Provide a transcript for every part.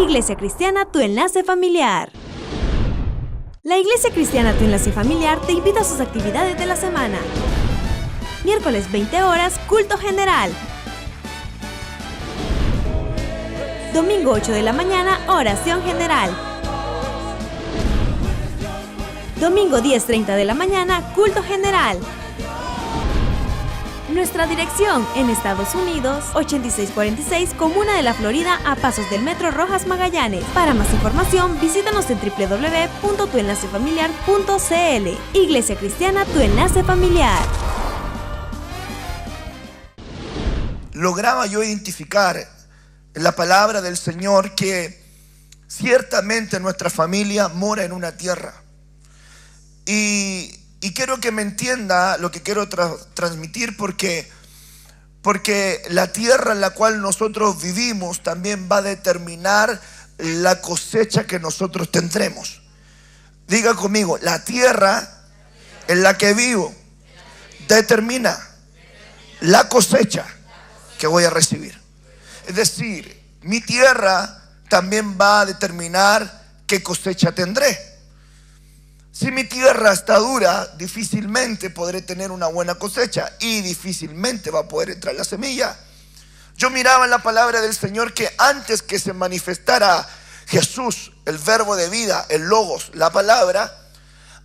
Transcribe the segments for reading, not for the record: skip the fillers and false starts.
Iglesia Cristiana Tu Enlace Familiar. La Iglesia Cristiana Tu Enlace Familiar te invita a sus actividades de la semana. Miércoles 20 horas, culto general. Domingo 8 de la mañana, oración general. Domingo 10:30 de la mañana, culto general. Nuestra dirección en Estados Unidos, 8646 Comuna de la Florida, a pasos del Metro Rojas Magallanes. Para más información, visítanos en www.tuenlacefamiliar.cl. Iglesia Cristiana Tu Enlace Familiar. Lograba yo identificar en la palabra del Señor que ciertamente nuestra familia mora en una tierra. Y quiero que me entienda lo que quiero transmitir porque la tierra en la cual nosotros vivimos también va a determinar la cosecha que nosotros tendremos. Diga conmigo, la tierra en la que vivo determina la cosecha que voy a recibir. Es decir, mi tierra también va a determinar qué cosecha tendré. Si mi tierra está dura, difícilmente podré tener una buena cosecha y difícilmente va a poder entrar la semilla. Yo miraba en la palabra del Señor que antes que se manifestara Jesús, el verbo de vida, el logos, la palabra,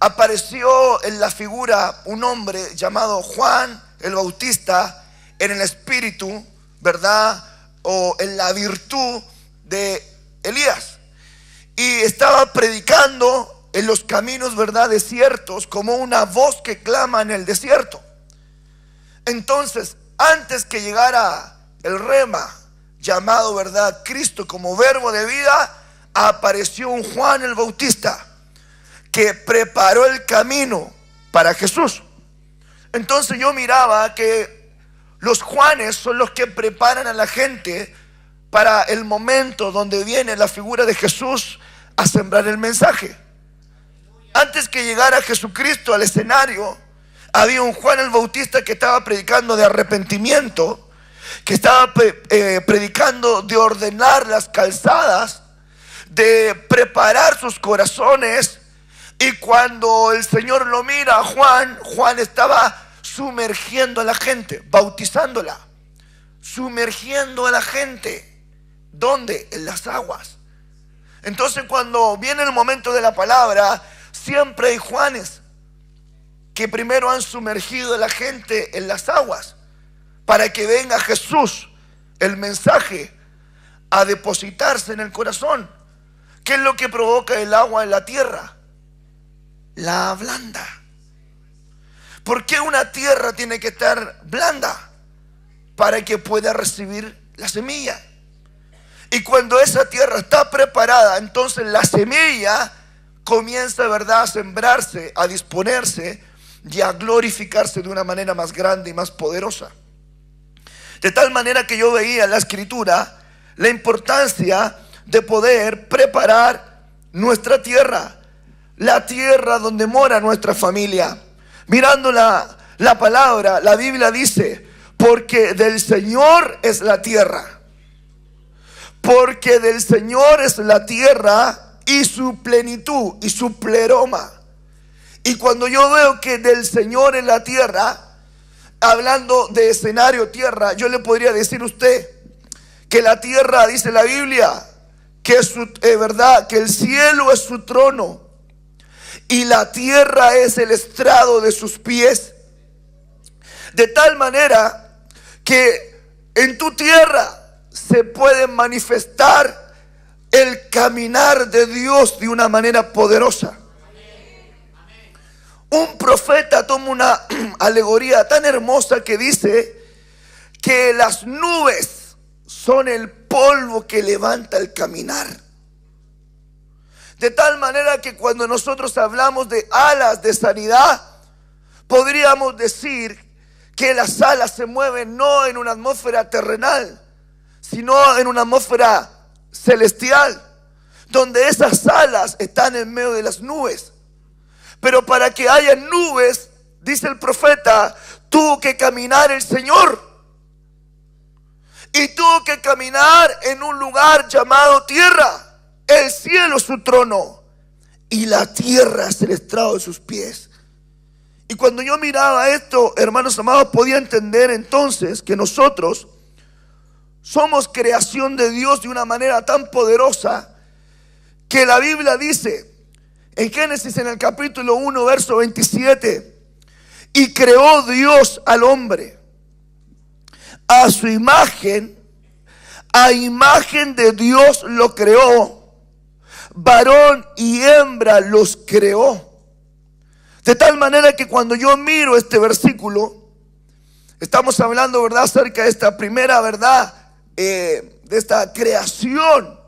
apareció en la figura un hombre llamado Juan el Bautista en el espíritu, ¿verdad? O en la virtud de Elías. Y estaba predicando en los caminos, ¿verdad?, desiertos, como una voz que clama en el desierto. Entonces, antes que llegara el rema, llamado, ¿verdad?, Cristo como verbo de vida, apareció un Juan el Bautista que preparó el camino para Jesús. Entonces yo miraba que los Juanes son los que preparan a la gente para el momento donde viene la figura de Jesús a sembrar el mensaje. Antes que llegara Jesucristo al escenario, había un Juan el Bautista que estaba predicando de arrepentimiento, que estaba predicando de ordenar las calzadas, de preparar sus corazones. Y cuando el Señor lo mira a Juan estaba sumergiendo a la gente, bautizándola, sumergiendo a la gente. ¿Dónde? En las aguas. Entonces cuando viene el momento de la palabra, siempre hay Juanes que primero han sumergido a la gente en las aguas para que venga Jesús, el mensaje, a depositarse en el corazón. ¿Qué es lo que provoca el agua en la tierra? La blanda. ¿Por qué una tierra tiene que estar blanda? Para que pueda recibir la semilla. Y cuando esa tierra está preparada, entonces la semilla comienza, ¿verdad?, a sembrarse, a disponerse y a glorificarse de una manera más grande y más poderosa. De tal manera que yo veía en la Escritura la importancia de poder preparar nuestra tierra, la tierra donde mora nuestra familia. Mirando la palabra, la Biblia dice, porque del Señor es la tierra. Porque del Señor es la tierra y su plenitud y su pleroma. Y cuando yo veo que del Señor es la tierra, hablando de escenario tierra, yo le podría decir a usted que la tierra, dice la Biblia, que es verdad, que el cielo es su trono y la tierra es el estrado de sus pies. De tal manera que en tu tierra se puede manifestar el caminar de Dios de una manera poderosa. Un profeta toma una alegoría tan hermosa que dice que las nubes son el polvo que levanta el caminar. De tal manera que cuando nosotros hablamos de alas de sanidad, podríamos decir que las alas se mueven no en una atmósfera terrenal, sino en una atmósfera celestial, donde esas alas están en medio de las nubes. Pero para que haya nubes, dice el profeta, tuvo que caminar el Señor. Y tuvo que caminar en un lugar llamado tierra. el cielo su trono y la tierra es el estrado de sus pies. Y cuando yo miraba esto, hermanos amados, podía entender entonces que nosotros somos creación de Dios de una manera tan poderosa que la Biblia dice en Génesis, en el capítulo 1, verso 27, y creó Dios al hombre a su imagen, a imagen de Dios lo creó, varón y hembra los creó. De tal manera que cuando yo miro este versículo, estamos hablando, ¿verdad?, acerca de esta primera, ¿verdad?, de esta creación.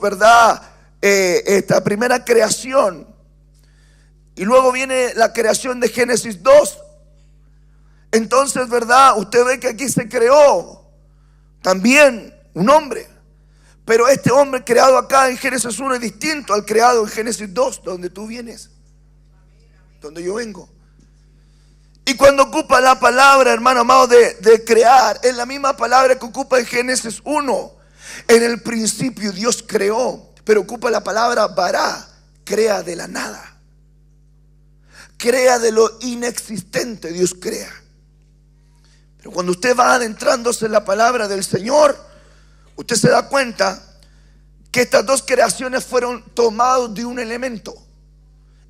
¿Verdad?, esta primera creación. Y luego viene la creación de Génesis 2. Entonces, ¿verdad?, usted ve que aquí se creó también un hombre. Pero este hombre creado acá en Génesis 1 es distinto al creado en Génesis 2, donde tú vienes, donde yo vengo. Y cuando ocupa la palabra, hermano amado, de crear, es la misma palabra que ocupa en Génesis 1. En el principio Dios creó, pero ocupa la palabra bará, crea de la nada. Crea de lo inexistente, Dios crea. Pero cuando usted va adentrándose en la palabra del Señor, usted se da cuenta que estas dos creaciones fueron tomadas de un elemento.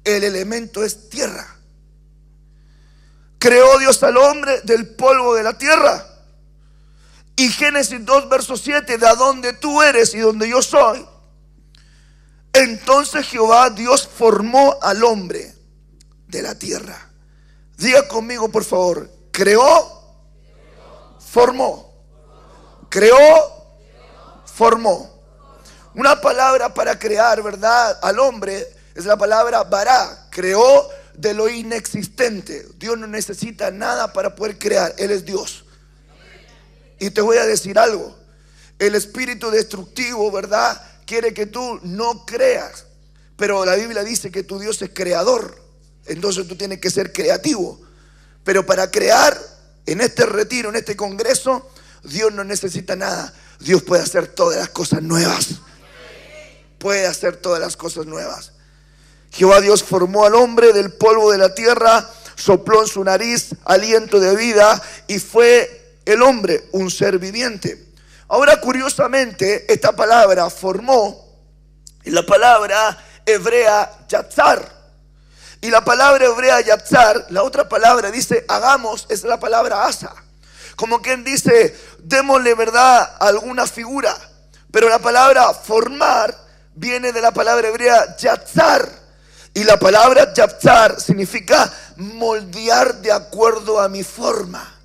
El elemento es tierra. Creó Dios al hombre del polvo de la tierra. Y Génesis 2, verso 7, de donde tú eres y donde yo soy. Entonces Jehová Dios formó al hombre de la tierra. Diga conmigo, por favor: creó, formó. Creó, formó. Una palabra para crear, ¿verdad?, al hombre es la palabra bará. Creó de lo inexistente. Dios no necesita nada para poder crear. Él es Dios. Y te voy a decir algo: el espíritu destructivo, ¿verdad?, quiere que tú no creas. Pero la Biblia dice que tu Dios es creador. Entonces tú tienes que ser creativo. Pero para crear, en este retiro, en este congreso, Dios no necesita nada. Dios puede hacer todas las cosas nuevas. Puede hacer todas las cosas nuevas. Jehová Dios formó al hombre del polvo de la tierra, sopló en su nariz aliento de vida y fue el hombre un ser viviente. Ahora, curiosamente, esta palabra formó, y la palabra hebrea yatzar. Y la palabra hebrea yatzar, la otra palabra dice hagamos, es la palabra asa. Como quien dice, démosle, ¿verdad?, alguna figura. Pero la palabra formar viene de la palabra hebrea yatzar. Y la palabra yatzar significa moldear de acuerdo a mi forma.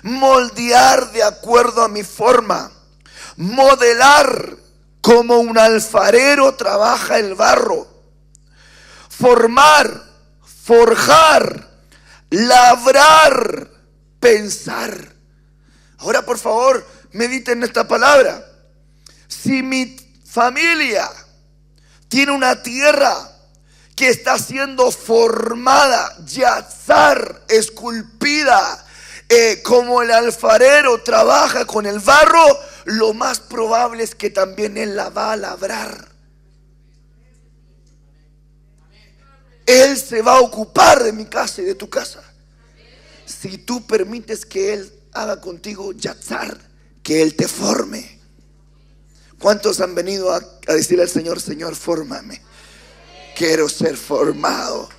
Moldear de acuerdo a mi forma. Modelar como un alfarero trabaja el barro. Formar, forjar, labrar, pensar. Ahora, por favor, mediten esta palabra. Si mi familia tiene una tierra que está siendo formada, yatzar, esculpida, como el alfarero trabaja con el barro, lo más probable es que también él la va a labrar. Él se va a ocupar de mi casa y de tu casa. Si tú permites que Él haga contigo yatzar, que Él te forme. ¿Cuántos han venido a decirle al Señor: Señor, fórmame? Quiero ser formado.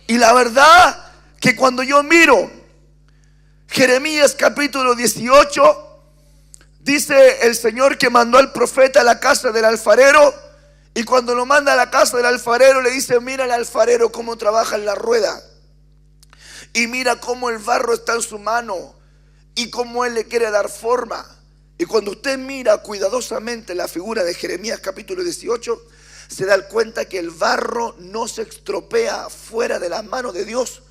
Y la verdad que cuando yo miro Jeremías capítulo 18, dice el Señor que mandó al profeta a la casa del alfarero. Y cuando lo manda a la casa del alfarero, le dice: mira al alfarero cómo trabaja en la rueda. Y mira cómo el barro está en su mano. Y cómo él le quiere dar forma. Y cuando usted mira cuidadosamente la figura de Jeremías capítulo 18, se da cuenta que el barro no se estropea fuera de la mano de Dios,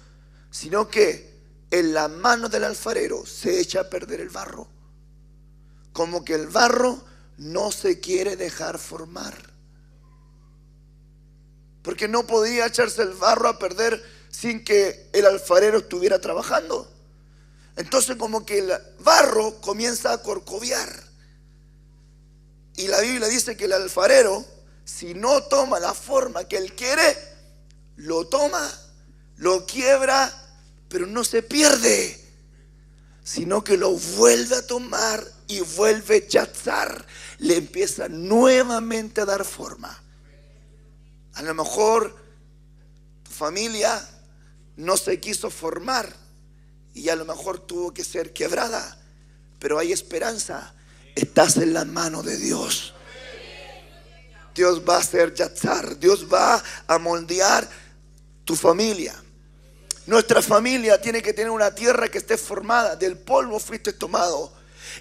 sino que en la mano del alfarero se echa a perder el barro. Como que el barro no se quiere dejar formar. Porque no podía echarse el barro a perder sin que el alfarero estuviera trabajando. Entonces como que el barro comienza a corcoviar. Y la Biblia dice que el alfarero, si no toma la forma que él quiere, lo toma, lo quiebra, pero no se pierde, sino que lo vuelve a tomar y vuelve a echar, le empieza nuevamente a dar forma. A lo mejor tu familia no se quiso formar y a lo mejor tuvo que ser quebrada, pero hay esperanza. Estás en la mano de Dios. Dios va a hacer yatzar. Dios va a moldear tu familia. Nuestra familia tiene que tener una tierra que esté formada. Del polvo fuiste tomado.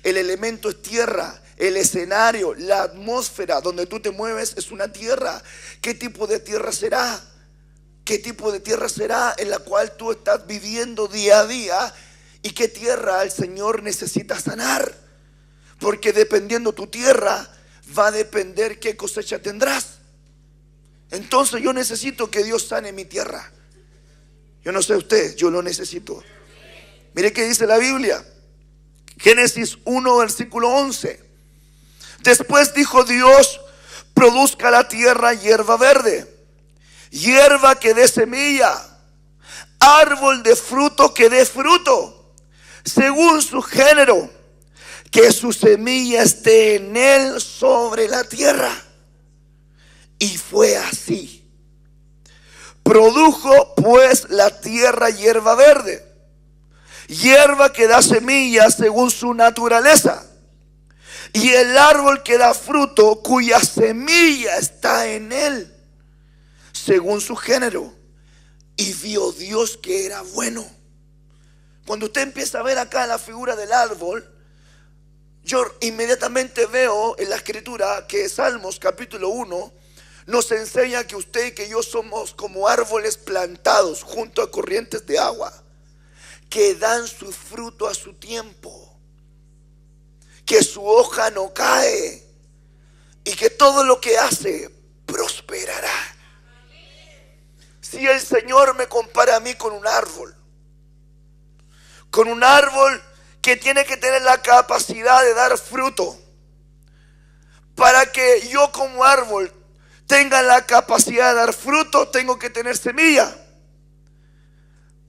El elemento es tierra. El escenario, la atmósfera donde tú te mueves es una tierra. ¿Qué tipo de tierra será? ¿Qué tipo de tierra será en la cual tú estás viviendo día a día? ¿Y qué tierra el Señor necesita sanar? Porque dependiendo tu tierra, va a depender qué cosecha tendrás. Entonces yo necesito que Dios sane mi tierra. Yo no sé usted, yo lo necesito. Mire qué dice la Biblia. Génesis 1, versículo 11. Después dijo Dios: produzca la tierra hierba verde, hierba que dé semilla, árbol de fruto que dé fruto, según su género, que su semilla esté en él sobre la tierra. Y fue así. Produjo pues la tierra hierba verde, hierba que da semilla según su naturaleza, y el árbol que da fruto cuya semilla está en él según su género. Y vio Dios que era bueno. Cuando usted empieza a ver acá la figura del árbol, yo inmediatamente veo en la escritura que Salmos capítulo 1 nos enseña que usted y que yo somos como árboles plantados junto a corrientes de agua, que dan su fruto a su tiempo, que su hoja no cae y que todo lo que hace prosperará. Si el Señor me compara a mí con un árbol que tiene que tener la capacidad de dar fruto, para que yo como árbol tenga la capacidad de dar fruto, tengo que tener semilla.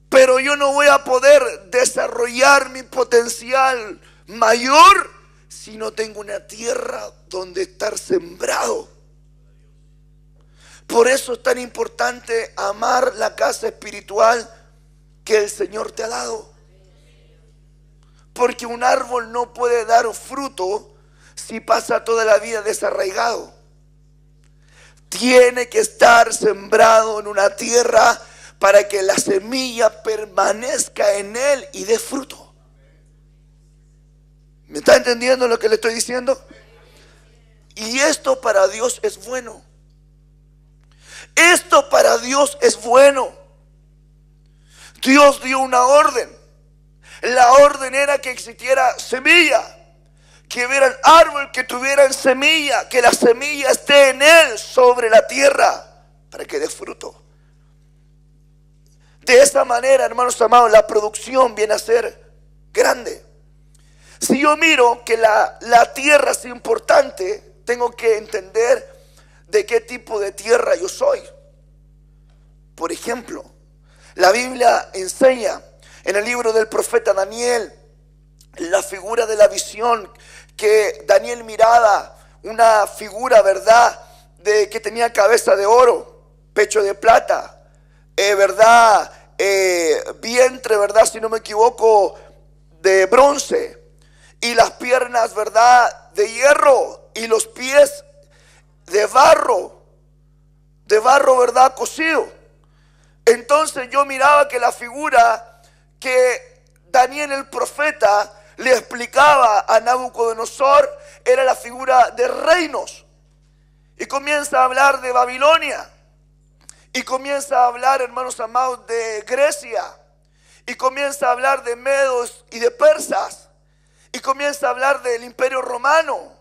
Pero yo no voy a poder desarrollar mi potencial mayor si no tengo una tierra donde estar sembrado. Por eso es tan importante amar la casa espiritual que el Señor te ha dado. Porque un árbol no puede dar fruto si pasa toda la vida desarraigado. Tiene que estar sembrado en una tierra para que la semilla permanezca en él y dé fruto. ¿Me está entendiendo lo que le estoy diciendo? Y esto para Dios es bueno. Esto para Dios es bueno. Dios dio una orden. La orden era que existiera semilla, que hubiera un árbol que tuviera semilla, que la semilla esté en él sobre la tierra para que dé fruto. De esa manera, hermanos amados, la producción viene a ser grande. Si yo miro que la tierra es importante, tengo que entender de qué tipo de tierra yo soy. Por ejemplo, la Biblia enseña en el libro del profeta Daniel la figura de la visión que Daniel miraba, una figura, ¿verdad?, de que tenía cabeza de oro, pecho de plata, ¿verdad?, vientre, ¿verdad?, si no me equivoco, de bronce, y las piernas, ¿verdad?, de hierro, y los pies de barro, ¿verdad?, cocido. Entonces yo miraba que la figura que Daniel el profeta le explicaba a Nabucodonosor era la figura de reinos. Y comienza a hablar de Babilonia. Y comienza a hablar, hermanos amados, de Grecia. Y comienza a hablar de medos y de persas. Y comienza a hablar del imperio romano.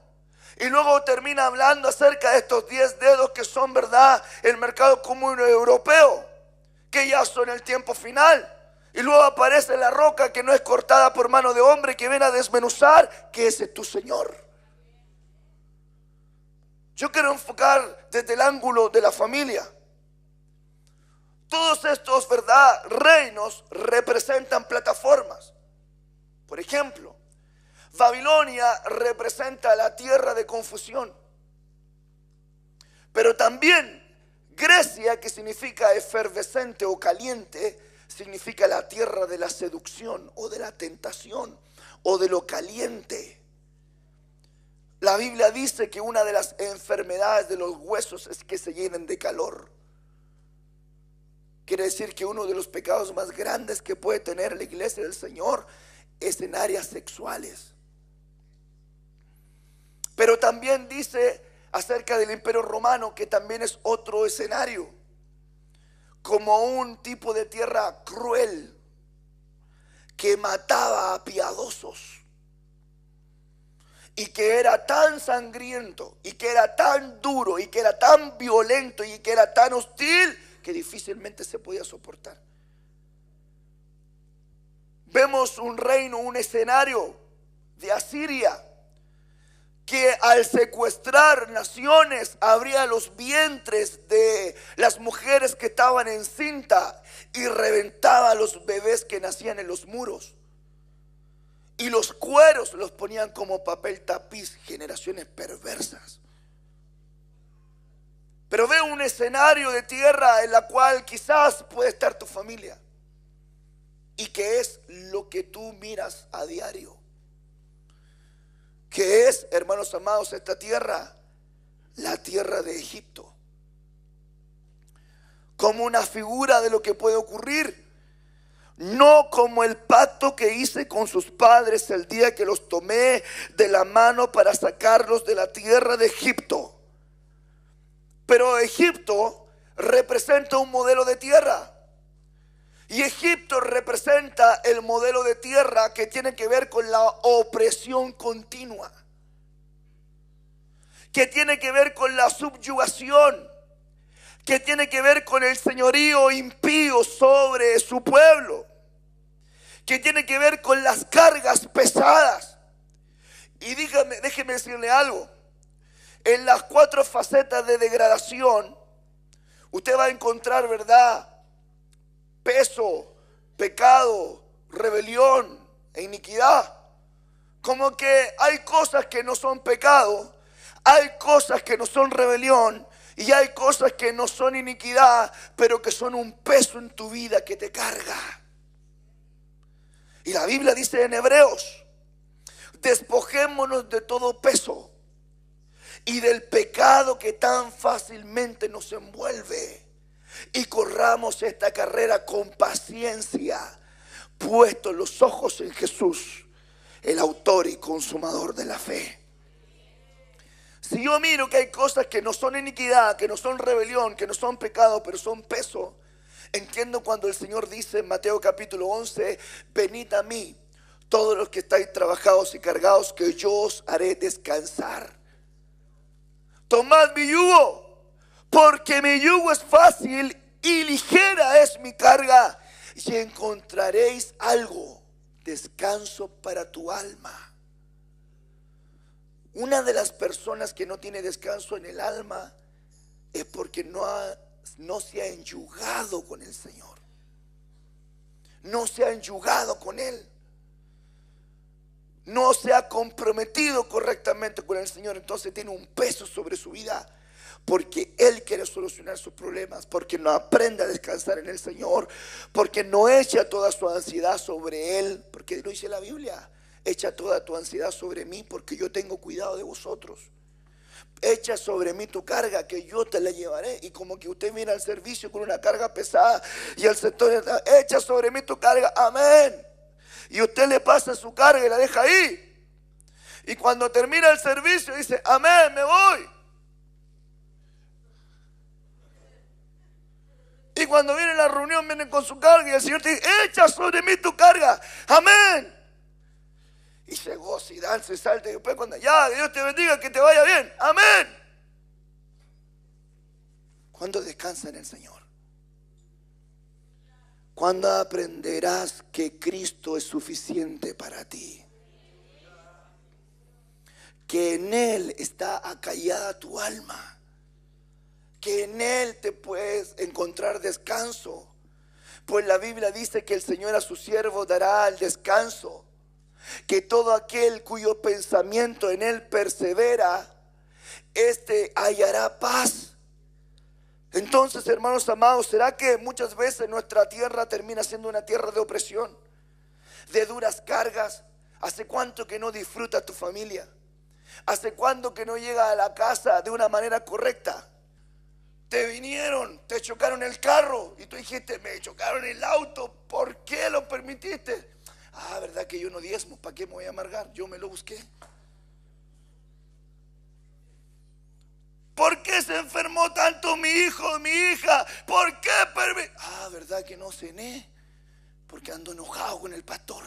Y luego termina hablando acerca de estos 10 dedos que son, ¿verdad?, el mercado común europeo, que ya son el tiempo final. Y luego aparece la roca que no es cortada por mano de hombre, que viene a desmenuzar que ese es tu Señor. Yo quiero enfocar desde el ángulo de la familia. Todos estos, ¿verdad?, reinos representan plataformas. Por ejemplo, Babilonia representa la tierra de confusión. Pero también Grecia, que significa efervescente o caliente, significa la tierra de la seducción o de la tentación o de lo caliente. La Biblia dice que una de las enfermedades de los huesos es que se llenen de calor. Quiere decir que uno de los pecados más grandes que puede tener la iglesia del Señor es en áreas sexuales. Pero también dice acerca del Imperio Romano que también es otro escenario, como un tipo de tierra cruel que mataba a piadosos y que era tan sangriento y que era tan duro y que era tan violento y que era tan hostil que difícilmente se podía soportar. Vemos un reino, un escenario de Asiria, que al secuestrar naciones abría los vientres de las mujeres que estaban encinta y reventaba a los bebés que nacían en los muros. Y los cueros los ponían como papel tapiz, generaciones perversas. Pero veo un escenario de tierra en la cual quizás puede estar tu familia y que es lo que tú miras a diario. Que es, hermanos amados, esta tierra, la tierra de Egipto, como una figura de lo que puede ocurrir, no como el pacto que hice con sus padres el día que los tomé de la mano para sacarlos de la tierra de Egipto. Pero Egipto representa un modelo de tierra. Y Egipto representa el modelo de tierra que tiene que ver con la opresión continua, que tiene que ver con la subyugación, que tiene que ver con el señorío impío sobre su pueblo, que tiene que ver con las cargas pesadas. Y déjeme decirle algo. En las 4 facetas de degradación, usted va a encontrar, ¿verdad?, peso, pecado, rebelión e iniquidad. Como que hay cosas que no son pecado, hay cosas que no son rebelión y hay cosas que no son iniquidad, pero que son un peso en tu vida que te carga. Y la Biblia dice en Hebreos: despojémonos de todo peso y del pecado que tan fácilmente nos envuelve, y corramos esta carrera con paciencia, puestos los ojos en Jesús, el autor y consumador de la fe. Si yo miro que hay cosas que no son iniquidad, que no son rebelión, que no son pecado, pero son peso, entiendo cuando el Señor dice en Mateo capítulo 11: venid a mí, todos los que estáis trabajados y cargados, que yo os haré descansar. Tomad mi yugo, porque mi yugo es fácil y ligera es mi carga, y encontraréis algo, descanso para tu alma. Una de las personas que no tiene descanso en el alma es porque no se ha enyugado con el Señor, no se ha enyugado con Él, no se ha comprometido correctamente con el Señor. Entonces tiene un peso sobre su vida, porque Él quiere solucionar sus problemas, porque no aprende a descansar en el Señor, porque no echa toda su ansiedad sobre Él, porque lo dice la Biblia: echa toda tu ansiedad sobre mí, porque yo tengo cuidado de vosotros. Echa sobre mí tu carga, que yo te la llevaré. Y como que usted viene al servicio con una carga pesada y el sector: echa sobre mí tu carga, amén. Y usted le pasa su carga y la deja ahí. Y cuando termina el servicio dice: amén, me voy. Y cuando viene la reunión, vienen con su carga y el Señor te dice: echa sobre mí tu carga, amén. Y se goza y danza y salta. Y después cuando ya, Dios te bendiga, que te vaya bien, amén. ¿Cuándo descansa en el Señor? ¿Cuándo aprenderás que Cristo es suficiente para ti? que en Él está acallada tu alma, que en Él te puedes encontrar descanso. Pues la Biblia dice que el Señor a su siervo dará el descanso, que todo aquel cuyo pensamiento en Él persevera, este hallará paz. Entonces, hermanos amados, ¿será que muchas veces nuestra tierra termina siendo una tierra de opresión, de duras cargas? ¿Hace cuánto que no disfruta tu familia? ¿Hace cuánto que no llega a la casa de una manera correcta? Te vinieron, te chocaron el carro y tú dijiste, me chocaron el auto, ¿por qué lo permitiste? Ah, ¿verdad que yo no diezmo? ¿Para qué me voy a amargar? Yo me lo busqué. ¿Por qué se enfermó tanto mi hijo, mi hija? ¿Por qué? Ah, ¿verdad que no cené? Porque ando enojado con el pastor.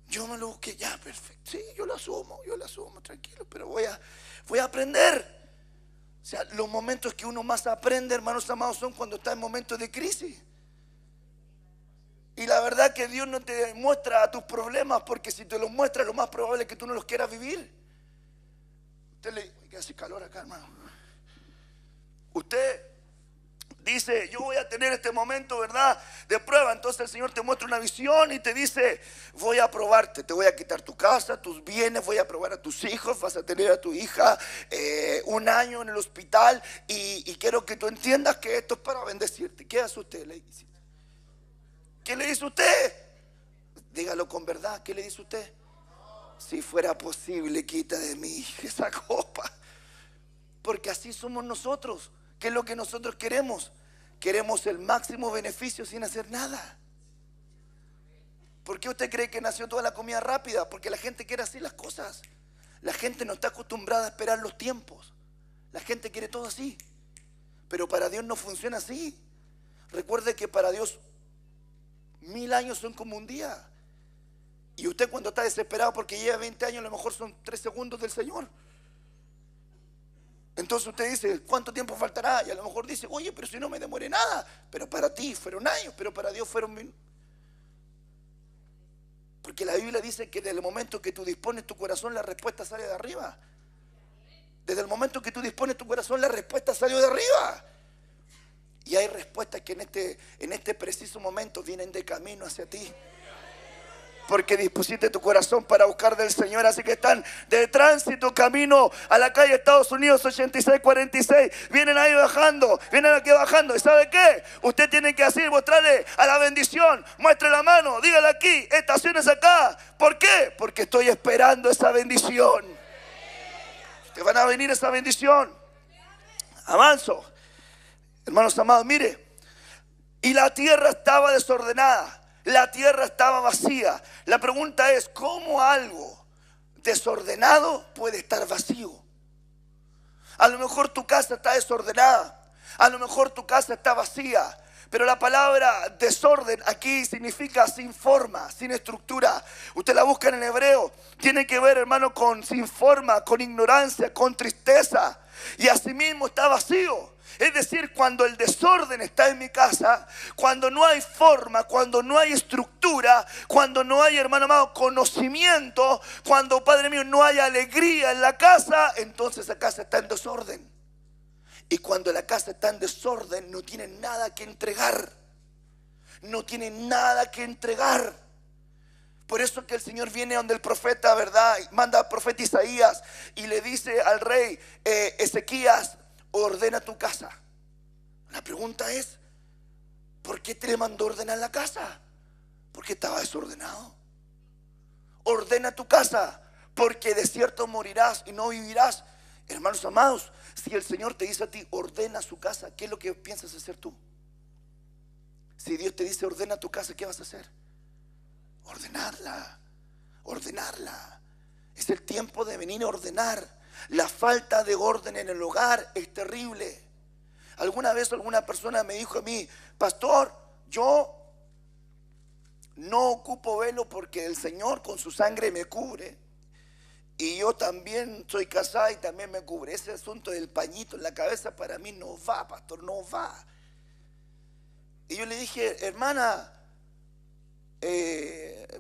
Yo me lo busqué, ya, perfecto. Sí, yo lo asumo, tranquilo, pero voy a aprender. O sea, los momentos que uno más aprende, hermanos amados, son cuando está en momentos de crisis. Y la verdad que Dios no te muestra tus problemas, porque si te los muestra, lo más probable es que tú no los quieras vivir. Usted le hace calor acá, hermano. Usted dice, yo voy a tener este momento, ¿verdad?, de prueba. Entonces el Señor te muestra una visión y te dice, voy a probarte, te voy a quitar tu casa, tus bienes, voy a probar a tus hijos, vas a tener a tu hija 1 año en el hospital y quiero que tú entiendas que esto es para bendecirte. ¿Qué hace usted? Le dice. ¿Qué le dice usted? Dígalo con verdad, ¿qué le dice usted? Si fuera posible, quita de mí esa copa. Porque así somos nosotros. ¿Qué es lo que nosotros queremos? Queremos el máximo beneficio sin hacer nada. ¿Por qué usted cree que nació toda la comida rápida? Porque la gente quiere así las cosas. La gente no está acostumbrada a esperar los tiempos. La gente quiere todo así. Pero para Dios no funciona así. Recuerde que para Dios 1000 años son como un día. Y usted cuando está desesperado porque lleva 20 años, a lo mejor son 3 segundos del Señor. Entonces usted dice, ¿cuánto tiempo faltará? Y a lo mejor dice, oye, pero si no me demoré nada. Pero para ti fueron años, pero para Dios fueron minutos. Porque la Biblia dice que desde el momento que tú dispones tu corazón, la respuesta sale de arriba. Desde el momento que tú dispones tu corazón, la respuesta salió de arriba. Y hay respuestas que en este preciso momento vienen de camino hacia ti. Porque dispusiste tu corazón para buscar del Señor. Así que están de tránsito camino a la calle Estados Unidos 8646. Vienen ahí bajando, vienen aquí bajando. ¿Y sabe qué? Usted tiene que así mostrarle a la bendición. Muestre la mano, dígale aquí, estaciones acá. ¿Por qué? Porque estoy esperando esa bendición. Te van a venir esa bendición. Avanzo. Hermanos amados, mire. Y la tierra estaba desordenada. La tierra estaba vacía. La pregunta es, ¿cómo algo desordenado puede estar vacío? A lo mejor tu casa está desordenada. A lo mejor tu casa está vacía. Pero la palabra desorden aquí significa sin forma, sin estructura. Usted la busca en el hebreo. Tiene que ver, hermano, con sin forma, con ignorancia, con tristeza. Y asimismo está vacío. Es decir, cuando el desorden está en mi casa, cuando no hay forma, cuando no hay estructura, cuando no hay, hermano amado, conocimiento, cuando, Padre mío, no hay alegría en la casa, entonces la casa está en desorden. Y cuando la casa está en desorden, no tiene nada que entregar. No tiene nada que entregar. Por eso que el Señor viene donde el profeta, ¿verdad? Manda al profeta Isaías y le dice al rey Ezequías, ordena tu casa. La pregunta es, ¿por qué te le mandó ordenar la casa? Porque estaba desordenado. Ordena tu casa, porque de cierto morirás y no vivirás. Hermanos amados, si el Señor te dice a ti, ordena su casa, ¿qué es lo que piensas hacer tú? Si Dios te dice, ordena tu casa, ¿qué vas a hacer? Ordenarla, ordenarla. Es el tiempo de venir a ordenar. La falta de orden en el hogar es terrible. Alguna vez alguna persona me dijo a mí, pastor, yo no ocupo velo porque el Señor con su sangre me cubre. Y yo también soy casada y también me cubre. Ese asunto del pañito en la cabeza para mí no va, pastor, no va. Y yo le dije, hermana,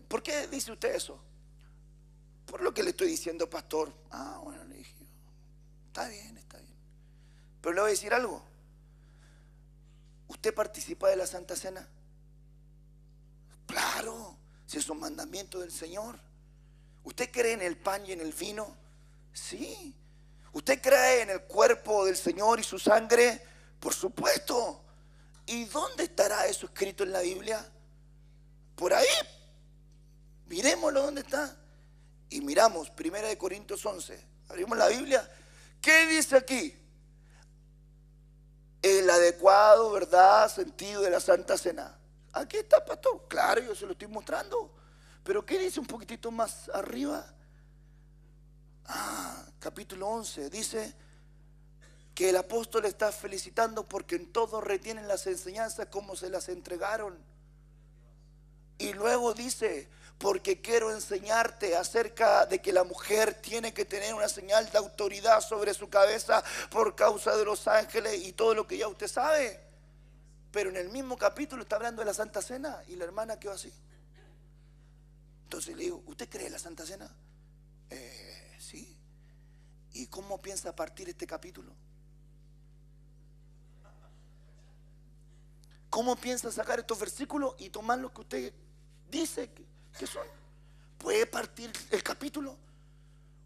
¿por qué dice usted eso? por lo que le estoy diciendo, pastor. Ah, bueno, le dije, está bien, está bien. Pero le voy a decir algo. ¿Usted participa de la Santa Cena? Claro, si es un mandamiento del Señor. ¿Usted cree en el pan y en el vino? Sí. ¿Usted cree en el cuerpo del Señor y su sangre? Por supuesto. ¿Y dónde estará eso escrito en la Biblia? Por ahí. Miremoslo dónde está. Y miramos 1 Corintios 11. Abrimos la Biblia. ¿Qué dice aquí? El adecuado, verdad, sentido de la Santa Cena. Aquí está, pastor. Claro, yo se lo estoy mostrando. Pero ¿qué dice un poquitito más arriba? Capítulo 11. Dice que el apóstol está felicitando porque en todo retienen las enseñanzas como se las entregaron. Y luego dice, porque quiero enseñarte acerca de que la mujer tiene que tener una señal de autoridad sobre su cabeza por causa de los ángeles y todo lo que ya usted sabe. Pero en el mismo capítulo está hablando de la Santa Cena y la hermana quedó así. Entonces le digo, ¿usted cree en la Santa Cena? Sí. ¿Y cómo piensa partir este capítulo? ¿Cómo piensa sacar estos versículos y tomar lo que usted dice que son? ¿Puede partir el capítulo?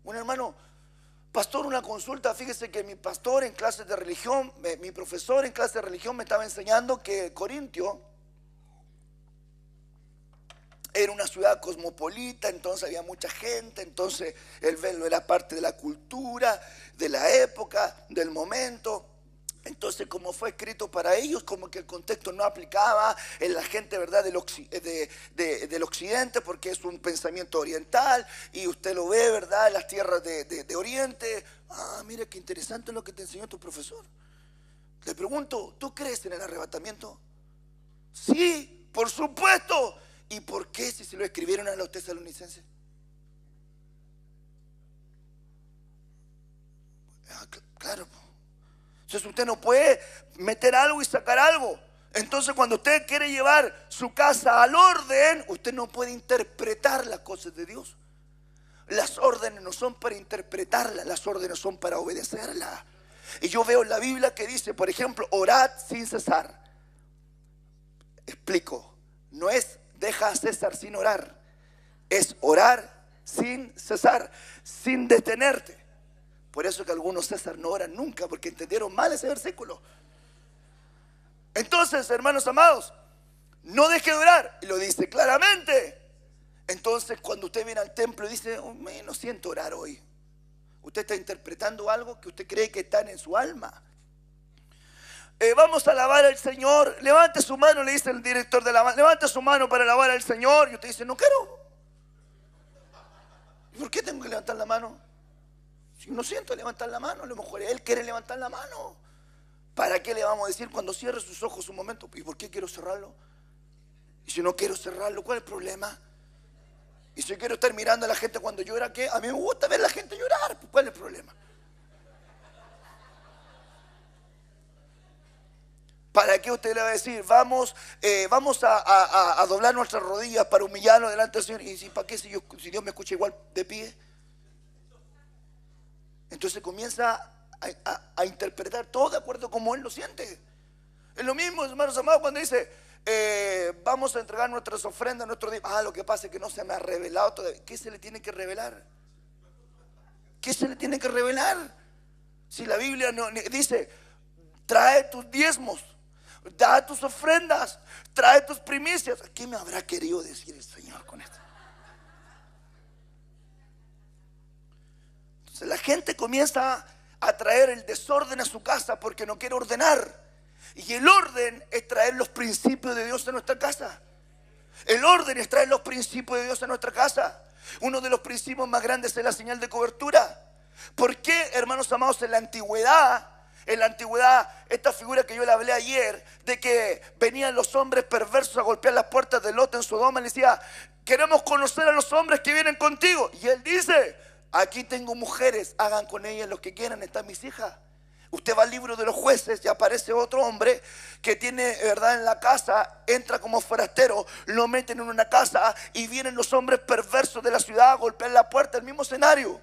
Un hermano, pastor, una consulta. Fíjese que mi pastor en clases de religión, mi profesor en clases de religión me estaba enseñando que Corintio era una ciudad cosmopolita, entonces había mucha gente, entonces el velo era parte de la cultura, de la época, del momento. Entonces, como fue escrito para ellos, como que el contexto no aplicaba en la gente, ¿verdad?, del occidente, porque es un pensamiento oriental, y usted lo ve, ¿verdad?, en las tierras de Oriente. Mira qué interesante lo que te enseñó tu profesor. Le pregunto, ¿tú crees en el arrebatamiento? Sí, por supuesto. ¿Y por qué si se lo escribieron a los tesalonicenses? Claro. Entonces usted no puede meter algo y sacar algo. Entonces cuando usted quiere llevar su casa al orden, usted no puede interpretar las cosas de Dios. Las órdenes no son para interpretarlas, las órdenes son para obedecerlas. Y yo veo en la Biblia que dice, por ejemplo, orad sin cesar. Explico, no es deja a César sin orar, es orar sin cesar, sin detenerte. Por eso que algunos César no oran nunca, porque entendieron mal ese versículo. Entonces, hermanos amados, no deje de orar, y lo dice claramente. Entonces, cuando usted viene al templo y dice, no siento orar hoy, usted está interpretando algo que usted cree que está en su alma. Vamos a alabar al Señor. Levante su mano, le dice el director de la banda. Levante su mano para alabar al Señor. Y usted dice, no quiero. ¿Y por qué tengo que levantar la mano? Si no siento levantar la mano, a lo mejor él quiere levantar la mano. ¿Para qué le vamos a decir cuando cierre sus ojos un momento? ¿Y por qué quiero cerrarlo? Y si no quiero cerrarlo, ¿cuál es el problema? Y si quiero estar mirando a la gente cuando llora, ¿qué? A mí me gusta ver a la gente llorar. ¿Cuál es el problema? ¿Para qué usted le va a decir? Vamos a doblar nuestras rodillas para humillarnos delante del Señor. ¿Y si para qué si Dios me escucha igual de pie? Entonces comienza a interpretar todo de acuerdo como Él lo siente. Es lo mismo, hermanos amados, cuando dice vamos a entregar nuestras ofrendas, nuestro día. Lo que pasa es que no se me ha revelado todavía. ¿Qué se le tiene que revelar? ¿Qué se le tiene que revelar? Si la Biblia no dice, trae tus diezmos, da tus ofrendas, trae tus primicias. ¿Qué me habrá querido decir el Señor con esto? Entonces la gente comienza a traer el desorden a su casa porque no quiere ordenar. Y el orden es traer los principios de Dios a nuestra casa. El orden es traer los principios de Dios a nuestra casa. Uno de los principios más grandes es la señal de cobertura. ¿Por qué, hermanos amados, en la antigüedad, esta figura que yo le hablé ayer, de que venían los hombres perversos a golpear las puertas de Lot en Sodoma, le decía, queremos conocer a los hombres que vienen contigo? Y él dice, aquí tengo mujeres, hagan con ellas lo que quieran, están mis hijas. Usted va al libro de los jueces y aparece otro hombre que tiene, ¿verdad?, en la casa, entra como forastero, lo meten en una casa y vienen los hombres perversos de la ciudad a golpear la puerta, el mismo escenario.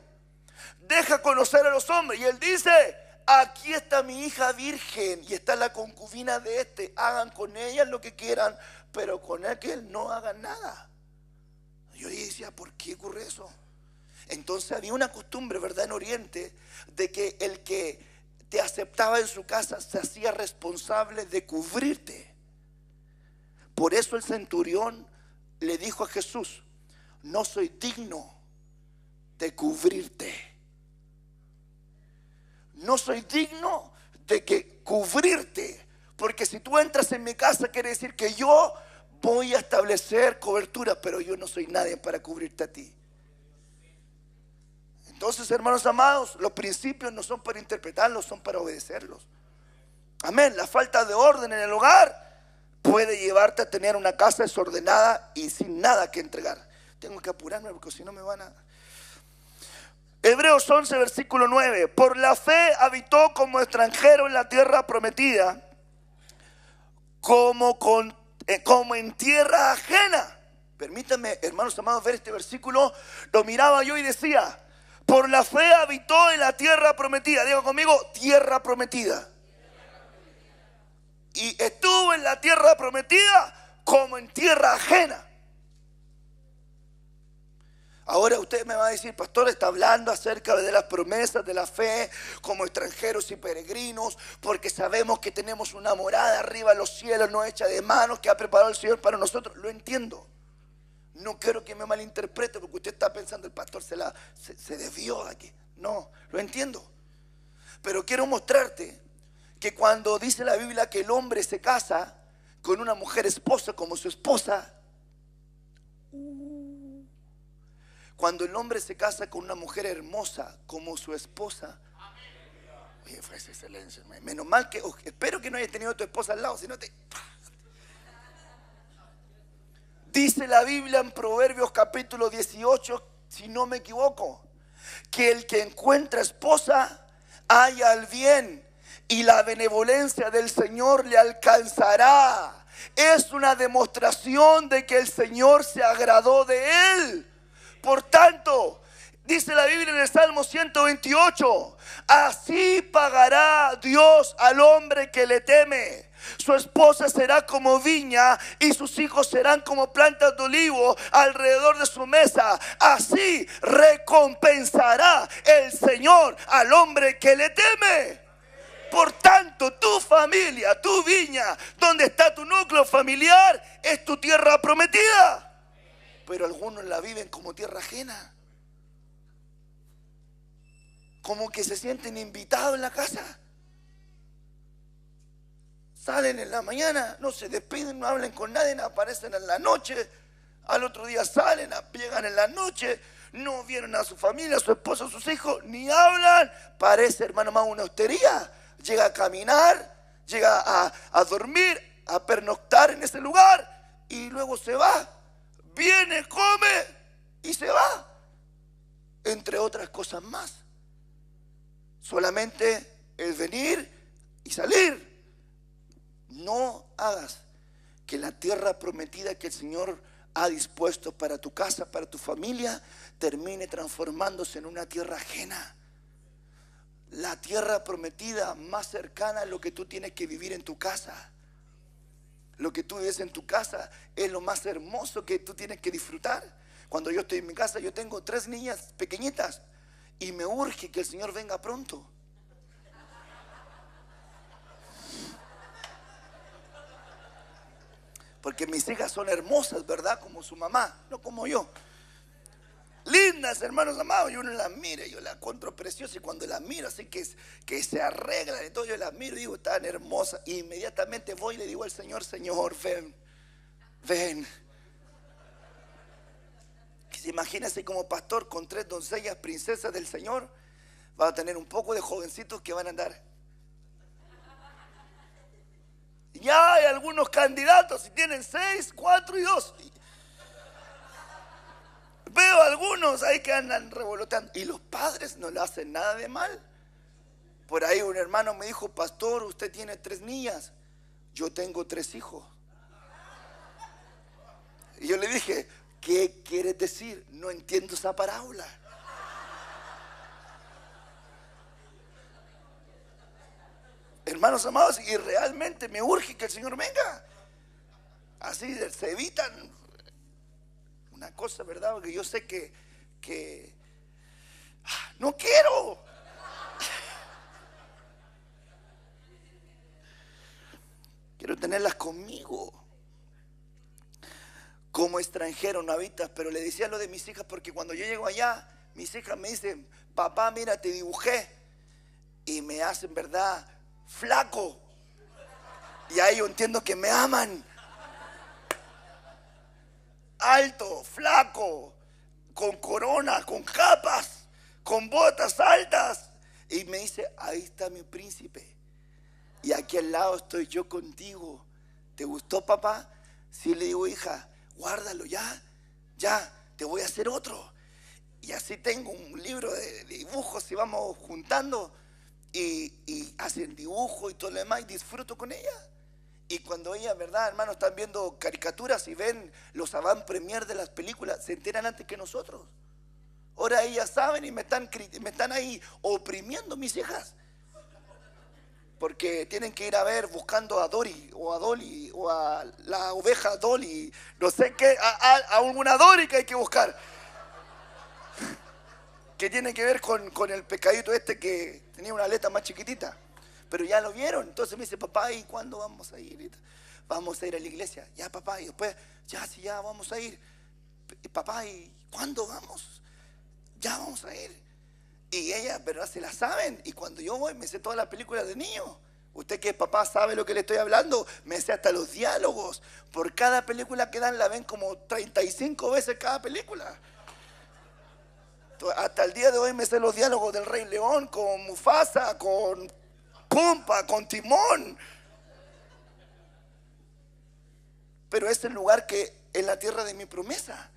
Deja conocer a los hombres y él dice: aquí está mi hija virgen y está la concubina de este, hagan con ella lo que quieran, pero con aquel no hagan nada. Yo decía, ¿por qué ocurre eso? Entonces había una costumbre, ¿verdad?, en Oriente, de que el que te aceptaba en su casa se hacía responsable de cubrirte. Por eso el centurión le dijo a Jesús: no soy digno de cubrirte. No soy digno de cubrirte, porque si tú entras en mi casa quiere decir que yo voy a establecer cobertura, pero yo no soy nadie para cubrirte a ti. Entonces, hermanos amados, los principios no son para interpretarlos, son para obedecerlos. Amén. La falta de orden en el hogar puede llevarte a tener una casa desordenada y sin nada que entregar. Tengo que apurarme porque si no me van a... Hebreos 11, versículo 9. Por la fe habitó como extranjero en la tierra prometida, como en tierra ajena. Permítanme, hermanos amados, ver este versículo. Lo miraba yo y decía: por la fe habitó en la tierra prometida. Diga conmigo, tierra prometida. Y estuvo en la tierra prometida como en tierra ajena. Ahora usted me va a decir: pastor, está hablando acerca de las promesas de la fe como extranjeros y peregrinos, porque sabemos que tenemos una morada arriba en los cielos, no hecha de manos, que ha preparado el Señor para nosotros. Lo entiendo. No quiero que me malinterprete, porque usted está pensando: el pastor se desvió de aquí. No, lo entiendo. Pero quiero mostrarte que cuando dice la Biblia que el hombre se casa con una mujer esposa como su esposa, cuando el hombre se casa con una mujer hermosa como su esposa, oye, fue ese silencio. Menos mal que, espero que no hayas tenido a tu esposa al lado, si no te... Dice la Biblia en Proverbios capítulo 18, si no me equivoco, que el que encuentra esposa halla el bien y la benevolencia del Señor le alcanzará. Es una demostración de que el Señor se agradó de él. Por tanto, dice la Biblia en el Salmo 128, así pagará Dios al hombre que le teme. Su esposa será como viña y sus hijos serán como plantas de olivo alrededor de su mesa. Así recompensará el Señor al hombre que le teme. Por tanto, tu familia, tu viña, donde está tu núcleo familiar, es tu tierra prometida. Pero algunos la viven como tierra ajena, como que se sienten invitados en la casa. Salen en la mañana, no se despiden, no hablan con nadie, no aparecen en la noche. Al otro día salen, llegan en la noche, no vieron a su familia, a su esposo, a sus hijos, ni hablan. Parece, hermano, más una hostería. Llega a caminar, llega a dormir, a pernoctar en ese lugar y luego se va. Viene, come y se va. Entre otras cosas más. Solamente el venir y salir. No hagas que la tierra prometida que el Señor ha dispuesto para tu casa, para tu familia, termine transformándose en una tierra ajena. La tierra prometida más cercana a lo que tú tienes que vivir en tu casa. Lo que tú vives en tu casa es lo más hermoso que tú tienes que disfrutar. Cuando yo estoy en mi casa, yo tengo 3 niñas pequeñitas y me urge que el Señor venga pronto. Porque mis hijas son hermosas, ¿verdad? Como su mamá, no como yo. Lindas, hermanos amados, y uno las mira, yo las encuentro preciosas, y cuando las miro así que se arreglan y todo, yo las miro y digo, tan hermosas, y inmediatamente voy y le digo al Señor: Señor, ven. Imagínese como pastor con 3 doncellas princesas del Señor, va a tener un poco de jovencitos que van a andar. Ya hay algunos candidatos y tienen 6, 4 y 2. Veo algunos ahí que andan revoloteando. Y los padres no le hacen nada de mal. Por ahí un hermano me dijo: pastor, usted tiene 3 niñas. Yo tengo 3 hijos. Y yo le dije: ¿qué quieres decir? No entiendo esa parábola. Hermanos amados, y realmente me urge que el Señor venga. Así se evitan una cosa, ¿verdad? Porque yo sé que no quiero. Quiero tenerlas conmigo. Como extranjero no habitas. Pero le decía lo de mis hijas porque cuando yo llego allá, mis hijas me dicen: papá, mira, te dibujé. Y me hacen, ¿verdad?, flaco. Y ahí yo entiendo que me aman. Alto, flaco, con corona, con capas, con botas altas. Y me dice: ahí está mi príncipe. Y aquí al lado estoy yo contigo. ¿Te gustó, papá? Sí, le digo: hija, guárdalo ya, te voy a hacer otro. Y así tengo un libro de dibujos y vamos juntando y hacen dibujo y todo lo demás y disfruto con ella. Y cuando ellas, ¿verdad, hermanos, están viendo caricaturas y ven los avant premier de las películas, se enteran antes que nosotros. Ahora ellas saben y me están ahí oprimiendo, mis hijas. Porque tienen que ir a ver buscando a Dory o a Dolly o a la oveja Dolly, no sé qué, a alguna Dory que hay que buscar. Que tiene que ver con el pescadito este que tenía una aleta más chiquitita. Pero ya lo vieron. Entonces me dice: papá, ¿y cuándo vamos a ir? Vamos a ir a la iglesia. Ya, papá. Y después: ya vamos a ir. Papá, ¿y cuándo vamos? Ya vamos a ir. Y ellas, ¿verdad?, se la saben. Y cuando yo voy, me sé todas las películas de niños. Usted que es papá sabe lo que le estoy hablando. Me sé hasta los diálogos. Por cada película que dan, la ven como 35 veces cada película. Hasta el día de hoy me sé los diálogos del Rey León con Mufasa, con Pumba, con Timón. Pero es el lugar que es la tierra de mi promesa.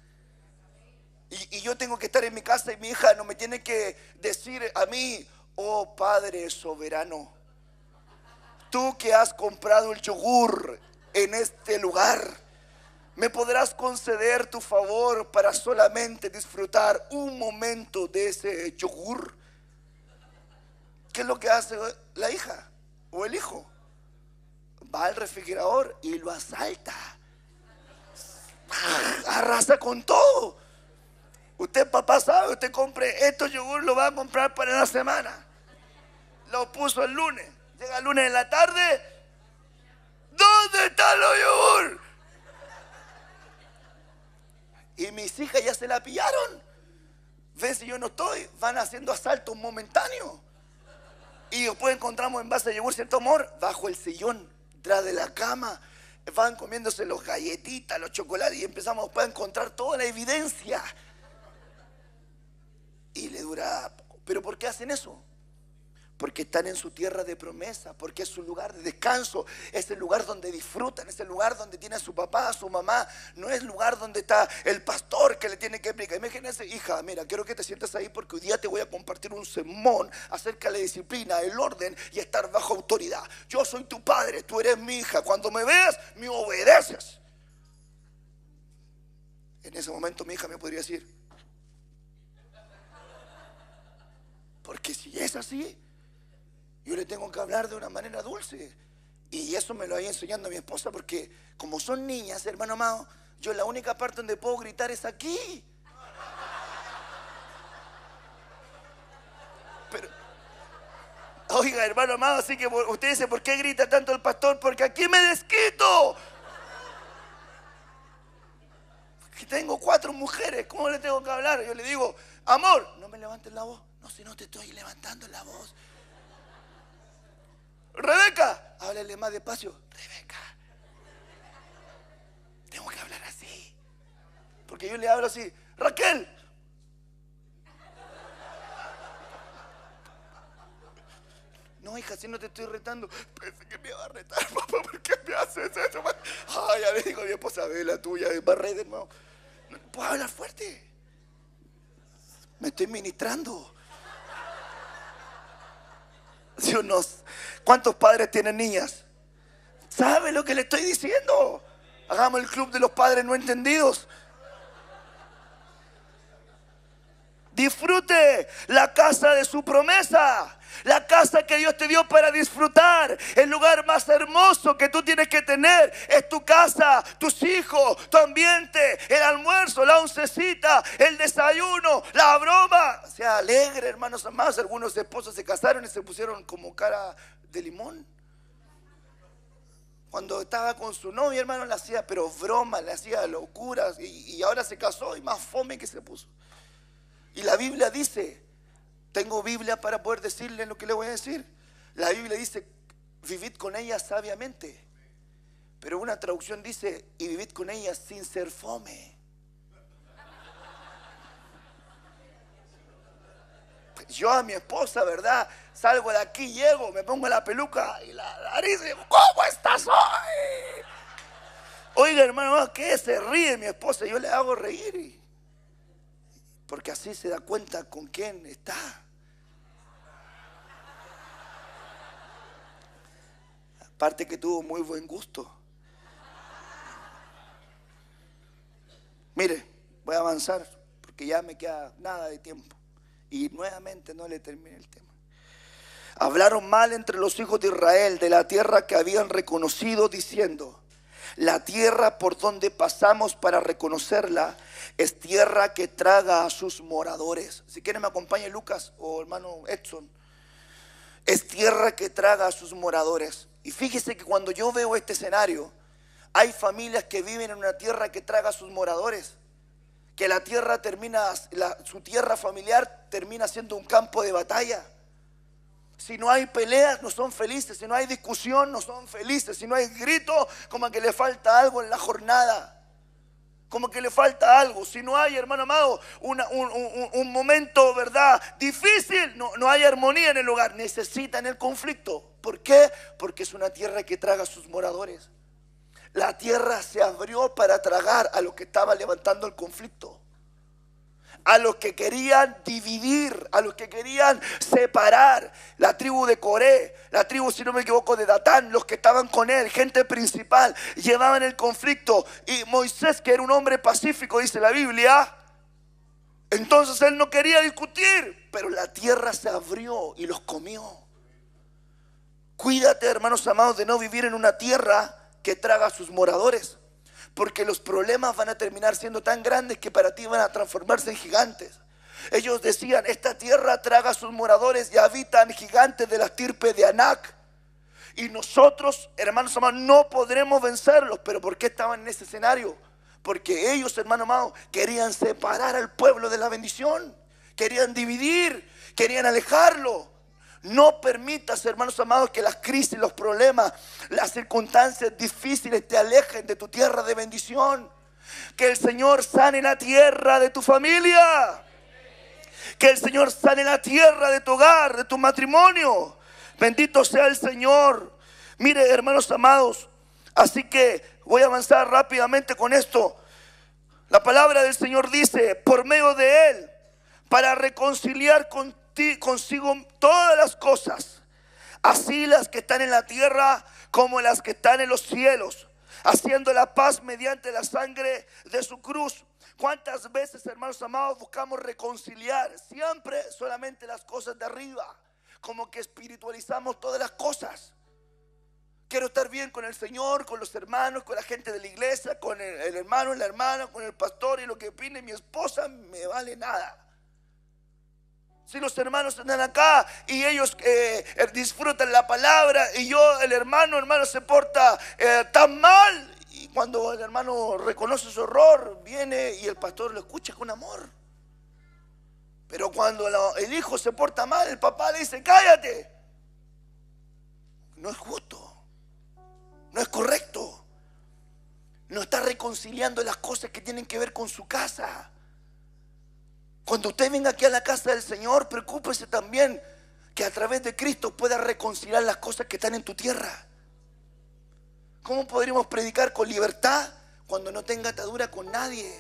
Y yo tengo que estar en mi casa y mi hija no me tiene que decir a mí: oh Padre soberano, tú que has comprado el yogur en este lugar, ¿me podrás conceder tu favor para solamente disfrutar un momento de ese yogur? ¿Qué es lo que hace la hija o el hijo? Va al refrigerador y lo asalta. Arrasa con todo. Usted, papá, sabe, usted compre estos yogur, lo va a comprar para la semana. Lo puso el lunes. Llega el lunes en la tarde. ¿Dónde están los yogur? Y mis hijas ya se la pillaron. Ven, si yo no estoy, van haciendo asaltos momentáneos. Y después encontramos envases de yogur, cierto amor, bajo el sillón, detrás de la cama. Van comiéndose los galletitas, los chocolates, y empezamos después a encontrar toda la evidencia. Y le dura poco. ¿Pero por qué hacen eso? Porque están en su tierra de promesa, porque es su lugar de descanso, es el lugar donde disfrutan, es el lugar donde tiene a su papá, a su mamá. No es el lugar donde está el pastor que le tiene que explicar. Imagínense: hija, mira, quiero que te sientes ahí porque hoy día te voy a compartir un sermón acerca de la disciplina, el orden y estar bajo autoridad. Yo soy tu padre, tú eres mi hija. Cuando me veas, me obedeces. En ese momento mi hija me podría decir: porque si es así, yo le tengo que hablar de una manera dulce. Y eso me lo había enseñando mi esposa, porque como son niñas, hermano amado, yo la única parte donde puedo gritar es aquí. Pero, oiga, hermano amado, así que usted dice: ¿por qué grita tanto el pastor? Porque aquí me desquito. Que tengo 4 mujeres, ¿cómo le tengo que hablar? Yo le digo: amor, no me levantes la voz. No, si no te estoy levantando la voz. Rebeca, háblale más despacio. Rebeca, tengo que hablar así. Porque yo le hablo así: Raquel. No, hija, si no te estoy retando. Pensé que me iba a retar, papá. ¿Por qué me haces eso? Ay, ya le digo a mi esposa: ve la tuya, va re de nuevo. No puedo hablar fuerte. Me estoy ministrando. ¿Sí o no? ¿Cuántos padres tienen niñas? ¿Sabe lo que le estoy diciendo? Hagamos el club de los padres no entendidos. Disfrute la casa de su promesa. La casa que Dios te dio para disfrutar. El lugar más hermoso que tú tienes que tener es tu casa, tus hijos, tu ambiente, el almuerzo, la oncecita, el desayuno, la broma. Sea alegre, hermanos amados. Algunos esposos se casaron y se pusieron como cara de limón. Cuando estaba con su novia, hermano, le hacía pero bromas, le hacía locuras. Y ahora se casó y más fome que se puso. Y la Biblia dice, tengo Biblia para poder decirle lo que le voy a decir. La Biblia dice, vivid con ella sabiamente. Pero una traducción dice, y vivid con ella sin ser fome. Yo a mi esposa, ¿verdad? Salgo de aquí, llego, me pongo la peluca y la nariz y digo, ¿cómo estás hoy? Oiga, hermano, ¿qué? Se ríe mi esposa, yo le hago reír. Porque así se da cuenta con quién está. Aparte que tuvo muy buen gusto. Mire, voy a avanzar porque ya me queda nada de tiempo. Y nuevamente no le terminé el tema. Hablaron mal entre los hijos de Israel de la tierra que habían reconocido, diciendo: la tierra por donde pasamos para reconocerla es tierra que traga a sus moradores. Si quieren me acompañe Lucas o hermano Edson. Es tierra que traga a sus moradores. Y fíjese que cuando yo veo este escenario, hay familias que viven en una tierra que traga a sus moradores. Que la tierra termina, su tierra familiar termina siendo un campo de batalla. Si no hay peleas, no son felices. Si no hay discusión, no son felices. Si no hay grito, como que le falta algo en la jornada. Como que le falta algo. Si no hay, hermano amado, un momento, ¿verdad?, difícil, no hay armonía en el hogar. Necesitan el conflicto. ¿Por qué? Porque es una tierra que traga a sus moradores. La tierra se abrió para tragar a los que estaban levantando el conflicto. A los que querían dividir, a los que querían separar. La tribu de Coré, la tribu, si no me equivoco, de Datán, los que estaban con él, gente principal, llevaban el conflicto. Y Moisés, que era un hombre pacífico, dice la Biblia, entonces él no quería discutir, pero la tierra se abrió y los comió. Cuídate, hermanos amados, de no vivir en una tierra que traga a sus moradores. Porque los problemas van a terminar siendo tan grandes que para ti van a transformarse en gigantes. Ellos decían, esta tierra traga a sus moradores y habitan gigantes de la estirpe de Anac. Y nosotros, hermanos amados, no podremos vencerlos. ¿Pero por qué estaban en ese escenario? Porque ellos, hermanos amados, querían separar al pueblo de la bendición. Querían dividir, querían alejarlo. No permitas, hermanos amados, que las crisis, los problemas, las circunstancias difíciles te alejen de tu tierra de bendición. Que el Señor sane la tierra de tu familia. Que el Señor sane la tierra de tu hogar, de tu matrimonio. Bendito sea el Señor. Mire, hermanos amados, así que voy a avanzar rápidamente con esto. La palabra del Señor dice, por medio de Él, para reconciliar consigo todas las cosas, así las que están en la tierra como las que están en los cielos, haciendo la paz mediante la sangre de su cruz. ¿Cuántas veces, hermanos amados, buscamos reconciliar? Siempre solamente las cosas de arriba, como que espiritualizamos todas las cosas. Quiero estar bien con el Señor, con los hermanos, con la gente de la iglesia, con el hermano, la hermana, con el pastor, y lo que opine mi esposa me vale nada. Si los hermanos están acá y ellos disfrutan la palabra y yo, el hermano se porta tan mal, y cuando el hermano reconoce su error, viene y el pastor lo escucha con amor. Pero cuando el hijo se porta mal, el papá le dice, cállate. No es justo, no es correcto. No está reconciliando las cosas que tienen que ver con su casa. Cuando usted venga aquí a la casa del Señor, preocúpese también que a través de Cristo pueda reconciliar las cosas que están en tu tierra. ¿Cómo podríamos predicar con libertad cuando no tenga atadura con nadie?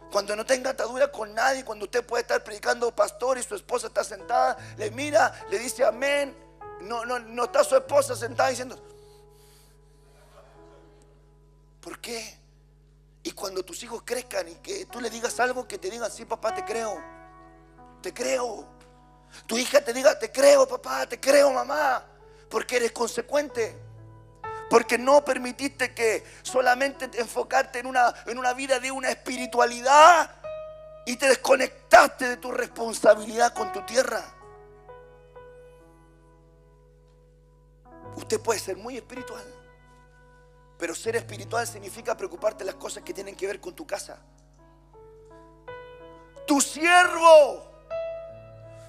Cuando no tenga atadura con nadie, cuando usted puede estar predicando, pastor, y su esposa está sentada, le mira, le dice amén, no está su esposa sentada diciendo, ¿por qué? Y cuando tus hijos crezcan y que tú le digas algo, que te digan, sí, papá, te creo. Te creo. Tu hija te diga, te creo, papá, te creo, mamá. Porque eres consecuente. Porque no permitiste que solamente enfocarte en una vida de una espiritualidad y te desconectaste de tu responsabilidad con tu tierra. Usted puede ser muy espiritual, pero ser espiritual significa preocuparte de las cosas que tienen que ver con tu casa. Tu siervo,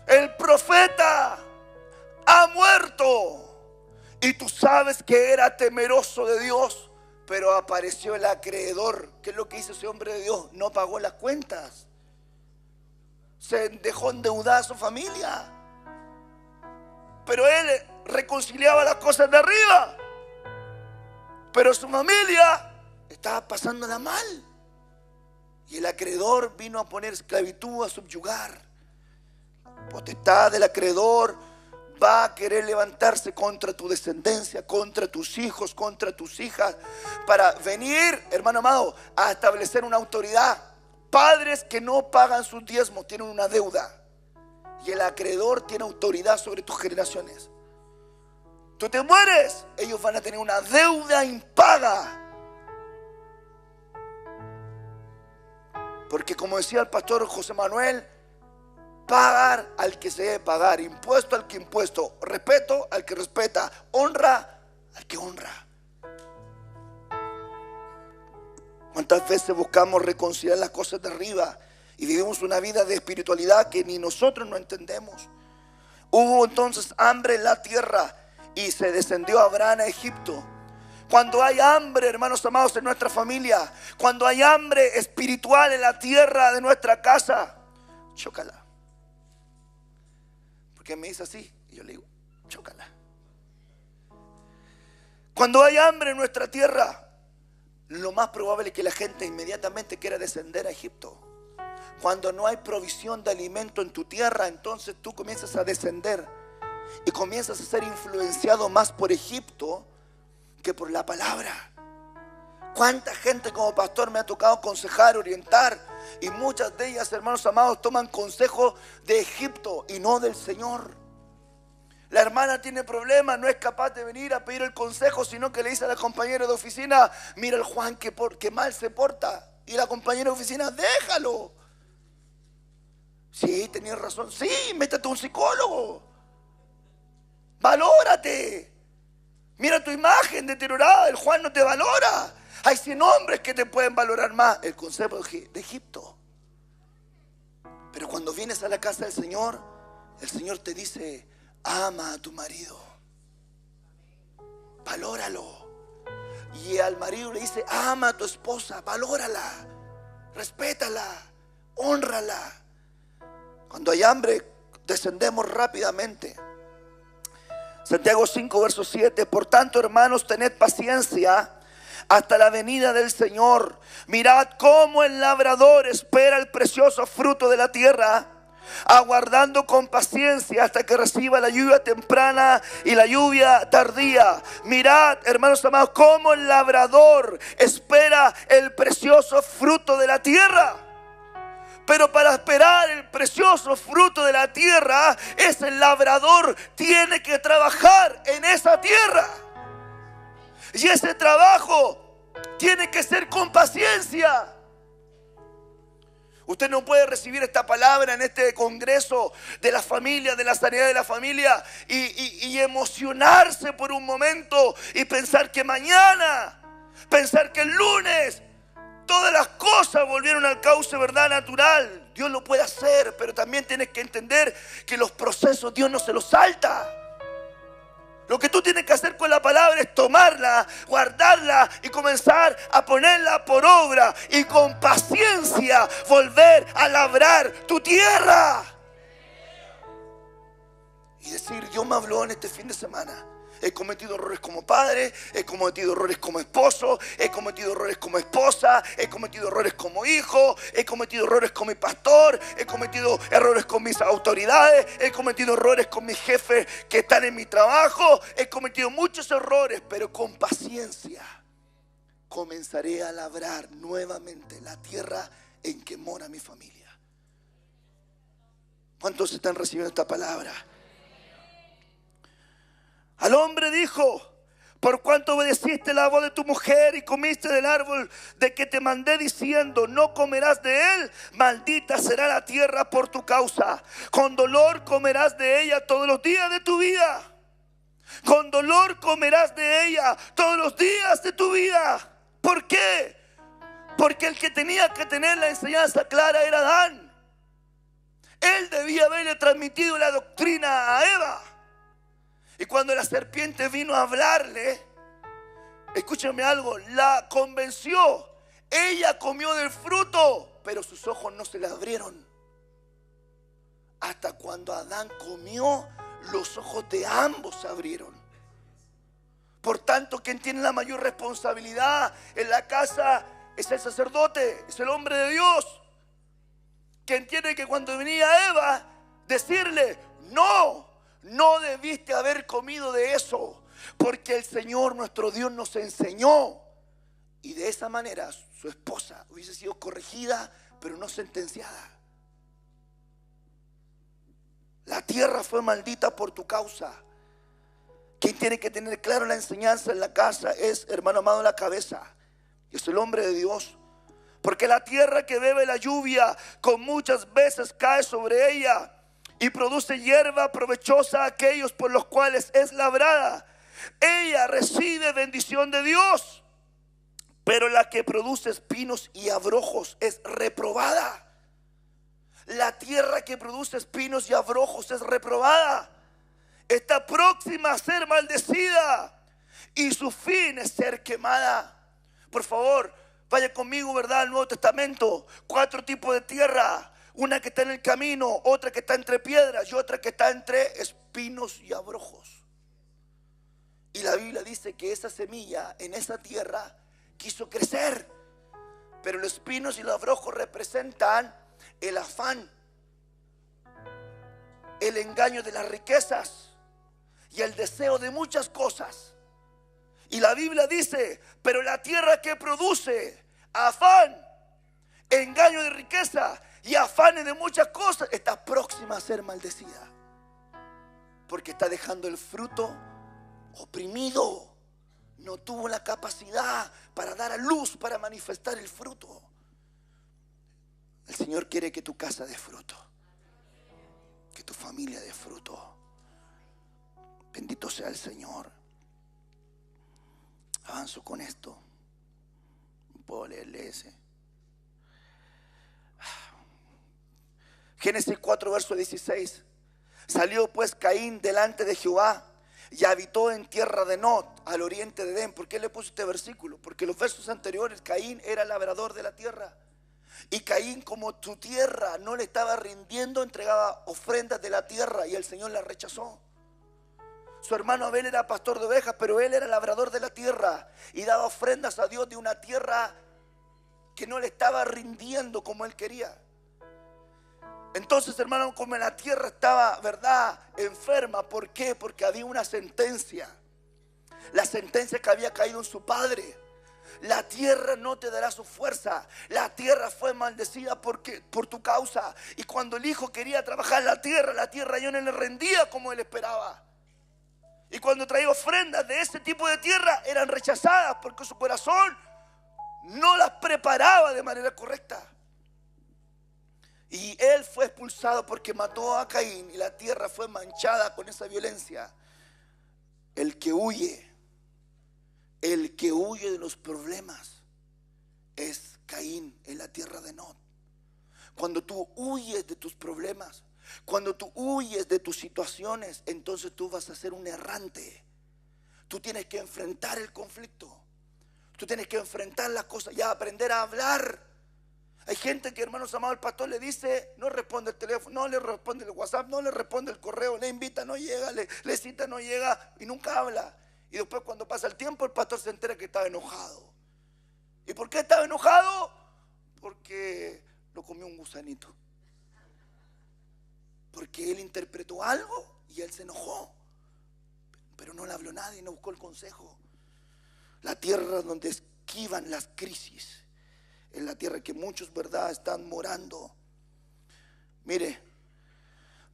el profeta, ha muerto. Y tú sabes que era temeroso de Dios, pero apareció el acreedor. ¿Qué es lo que hizo ese hombre de Dios? No pagó las cuentas. Se dejó endeudar a su familia. Pero él reconciliaba las cosas de arriba. Pero su familia estaba pasándola mal. Y el acreedor vino a poner esclavitud, a subyugar. La potestad del acreedor va a querer levantarse contra tu descendencia, contra tus hijos, contra tus hijas, para venir, hermano amado, a establecer una autoridad. Padres que no pagan sus diezmos tienen una deuda, y el acreedor tiene autoridad sobre tus generaciones. Tú te mueres, ellos van a tener una deuda impaga. Porque como decía el pastor José Manuel, pagar al que se debe pagar, impuesto al que impuesto, respeto al que respeta, honra al que honra. ¿Cuántas veces buscamos reconciliar las cosas de arriba y vivimos una vida de espiritualidad que ni nosotros no entendemos? Hubo entonces hambre en la tierra y se descendió Abraham a Egipto. Cuando hay hambre, hermanos amados, en nuestra familia, cuando hay hambre espiritual en la tierra de nuestra casa, chócala. Porque me dice así y yo le digo, chócala. Cuando hay hambre en nuestra tierra, lo más probable es que la gente inmediatamente quiera descender a Egipto. Cuando no hay provisión de alimento en tu tierra, entonces tú comienzas a descender y comienzas a ser influenciado más por Egipto que por la palabra. ¿Cuánta gente como pastor me ha tocado aconsejar, orientar? Y muchas de ellas, hermanos amados, toman consejo de Egipto y no del Señor. La hermana tiene problemas, no es capaz de venir a pedir el consejo, sino que le dice a la compañera de oficina, mira el Juan que mal se porta. Y la compañera de oficina, déjalo. Sí, tenías razón. Sí, métete a un psicólogo. Valórate. Mira tu imagen deteriorada, el Juan no te valora. Hay 100 hombres que te pueden valorar más. El consejo de Egipto. Pero cuando vienes a la casa del Señor, el Señor te dice, ama a tu marido. Valóralo. Y al marido le dice, ama a tu esposa, valórala, respétala, hónrala. Cuando hay hambre, descendemos rápidamente. Santiago 5, verso 7. Por tanto, hermanos, tened paciencia hasta la venida del Señor. Mirad cómo el labrador espera el precioso fruto de la tierra, aguardando con paciencia hasta que reciba la lluvia temprana y la lluvia tardía. Mirad, hermanos amados, cómo el labrador espera el precioso fruto de la tierra. Pero para esperar el precioso fruto de la tierra, ese labrador tiene que trabajar en esa tierra. Y ese trabajo tiene que ser con paciencia. Usted no puede recibir esta palabra en este congreso de la familia, de la sanidad de la familia, y emocionarse por un momento y pensar que mañana, pensar que el lunes, todas las cosas volvieron al cauce, verdad, natural. Dios lo puede hacer, pero también tienes que entender que los procesos Dios no se los salta. Lo que tú tienes que hacer con la palabra es tomarla, guardarla y comenzar a ponerla por obra y con paciencia volver a labrar tu tierra. Y decir, Dios Dios me habló en este fin de semana. He cometido errores como padre, he cometido errores como esposo, he cometido errores como esposa, he cometido errores como hijo, he cometido errores con mi pastor, he cometido errores con mis autoridades, he cometido errores con mis jefes que están en mi trabajo, he cometido muchos errores, pero con paciencia comenzaré a labrar nuevamente la tierra en que mora mi familia. ¿Cuántos están recibiendo esta palabra? Al hombre dijo: por cuanto obedeciste la voz de tu mujer y comiste del árbol de que te mandé diciendo, no comerás de él, maldita será la tierra por tu causa. Con dolor comerás de ella todos los días de tu vida. Con dolor comerás de ella todos los días de tu vida. ¿Por qué? Porque el que tenía que tener la enseñanza clara era Adán. Él debía haberle transmitido la doctrina a Eva. Y cuando la serpiente vino a hablarle, escúchame algo, la convenció. Ella comió del fruto, pero sus ojos no se le abrieron. Hasta cuando Adán comió, los ojos de ambos se abrieron. Por tanto, quien tiene la mayor responsabilidad en la casa es el sacerdote, es el hombre de Dios. Quien tiene que, cuando venía Eva, decirle: no debiste haber comido de eso, porque el Señor nuestro Dios nos enseñó. Y de esa manera su esposa hubiese sido corregida, pero no sentenciada. La tierra fue maldita por tu causa. Quien tiene que tener claro la enseñanza en la casa es, hermano amado, la cabeza. Es el hombre de Dios. Porque la tierra que bebe la lluvia con muchas veces cae sobre ella y produce hierba provechosa a aquellos por los cuales es labrada. Ella recibe bendición de Dios, pero la que produce espinos y abrojos es reprobada. La tierra que produce espinos y abrojos es reprobada. Está próxima a ser maldecida y su fin es ser quemada. Por favor, vaya conmigo, ¿verdad?, al Nuevo Testamento. 4 tipos de tierra. Una que está en el camino, otra que está entre piedras y otra que está entre espinos y abrojos. Y la Biblia dice que esa semilla en esa tierra quiso crecer, pero los espinos y los abrojos representan el afán, el engaño de las riquezas y el deseo de muchas cosas. Y la Biblia dice: pero la tierra que produce afán, engaño de riqueza y afanes de muchas cosas, está próxima a ser maldecida, porque está dejando el fruto oprimido. No tuvo la capacidad para dar a luz, para manifestar el fruto. El Señor quiere que tu casa dé fruto, que tu familia dé fruto. Bendito sea el Señor. Avanzo con esto. Puedo leerle ese. Génesis 4, verso 16. Salió pues Caín delante de Jehová y habitó en tierra de Nod, al oriente de Edén. ¿Por qué le puse este versículo? Porque los versos anteriores, Caín era labrador de la tierra. Y Caín, como tu tierra no le estaba rindiendo, entregaba ofrendas de la tierra y el Señor la rechazó. Su hermano Abel era pastor de ovejas, pero él era labrador de la tierra y daba ofrendas a Dios de una tierra que no le estaba rindiendo como él quería. Entonces, hermano, como la tierra estaba, ¿verdad?, enferma. ¿Por qué? Porque había una sentencia. La sentencia que había caído en su padre. La tierra no te dará su fuerza. La tierra fue maldecida por tu causa. Y cuando el hijo quería trabajar la tierra ya no le rendía como él esperaba. Y cuando traía ofrendas de ese tipo de tierra, eran rechazadas porque su corazón no las preparaba de manera correcta. Y él fue expulsado porque mató a Caín y la tierra fue manchada con esa violencia. El que huye de los problemas es Caín en la tierra de Nod. Cuando tú huyes de tus problemas, cuando tú huyes de tus situaciones, entonces tú vas a ser un errante. Tú tienes que enfrentar el conflicto. Tú tienes que enfrentar las cosas y aprender a hablar. Hay gente que, hermanos amados, el pastor le dice, no responde el teléfono, no le responde el WhatsApp, no le responde el correo, le invita, no llega, le cita, no llega y nunca habla. Y después cuando pasa el tiempo el pastor se entera que estaba enojado. ¿Y por qué estaba enojado? Porque lo comió un gusanito. Porque él interpretó algo y él se enojó. Pero no le habló nadie, no buscó el consejo. La tierra donde esquivan las crisis es la tierra que muchos, ¿verdad?, están morando. Mire,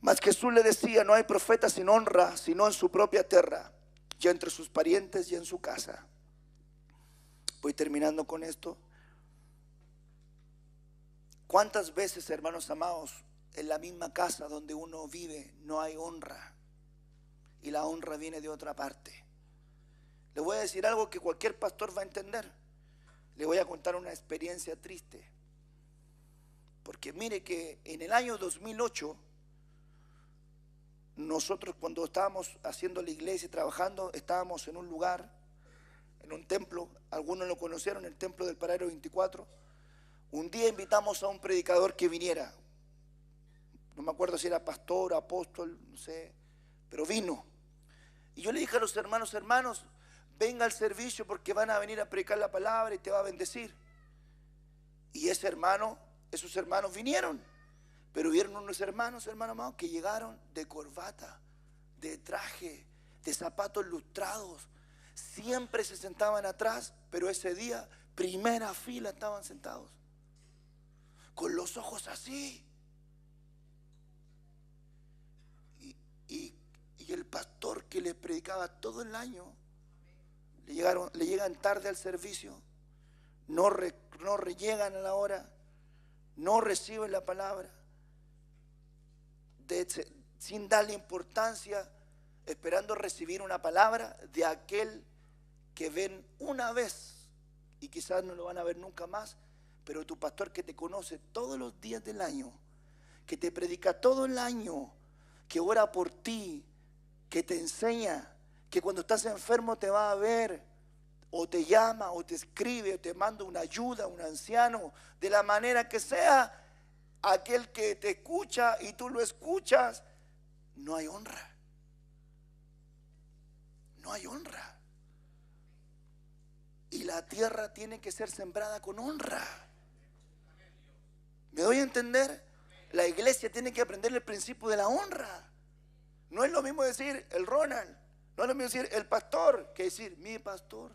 mas Jesús le decía, no hay profeta sin honra, sino en su propia tierra, y entre sus parientes y en su casa. Voy terminando con esto. ¿Cuántas veces, hermanos amados, en la misma casa donde uno vive no hay honra? Y la honra viene de otra parte. Le voy a decir algo que cualquier pastor va a entender. Le voy a contar una experiencia triste. Porque mire que en el año 2008, nosotros cuando estábamos haciendo la iglesia y trabajando, estábamos en un lugar, en un templo, algunos lo conocieron, el templo del Paradero 24. Un día invitamos a un predicador que viniera. No me acuerdo si era pastor, apóstol, no sé, pero vino. Y yo le dije a los hermanos, venga al servicio porque van a venir a predicar la palabra y te va a bendecir. Y esos hermanos vinieron. Pero vieron unos hermanos amados, que llegaron de corbata, de traje, de zapatos lustrados. Siempre se sentaban atrás, pero ese día, primera fila estaban sentados. Con los ojos así. Y el pastor que les predicaba todo el año, le llegan tarde al servicio, no llegan a la hora, no reciben la palabra, sin darle importancia, esperando recibir una palabra de aquel que ven una vez y quizás no lo van a ver nunca más, pero tu pastor que te conoce todos los días del año, que te predica todo el año, que ora por ti, que te enseña, que cuando estás enfermo te va a ver, o te llama, o te escribe, o te manda una ayuda, un anciano, de la manera que sea, aquel que te escucha y tú lo escuchas, no hay honra. No hay honra. Y la tierra tiene que ser sembrada con honra. ¿Me doy a entender? La iglesia tiene que aprender el principio de la honra. No es lo mismo decir el Ronald, no es lo mismo decir el pastor, que decir mi pastor.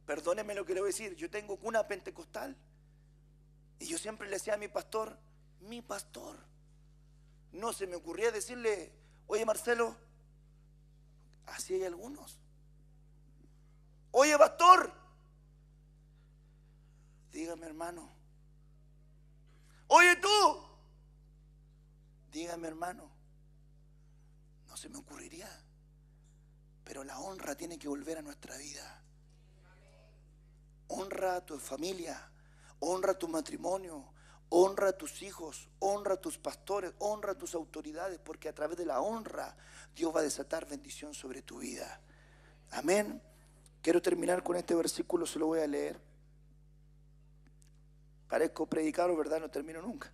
Perdóneme lo que le voy a decir, yo tengo cuna pentecostal y yo siempre le decía a mi pastor, mi pastor. No se me ocurría decirle, oye Marcelo, así hay algunos. Oye pastor, dígame hermano. Oye tú, dígame hermano. No se me ocurriría, pero la honra tiene que volver a nuestra vida. Honra a tu familia, honra a tu matrimonio, honra a tus hijos, honra a tus pastores, honra a tus autoridades, porque a través de la honra Dios va a desatar bendición sobre tu vida. Amén. Quiero terminar con este versículo, se lo voy a leer. Parezco predicador, ¿verdad? No termino nunca.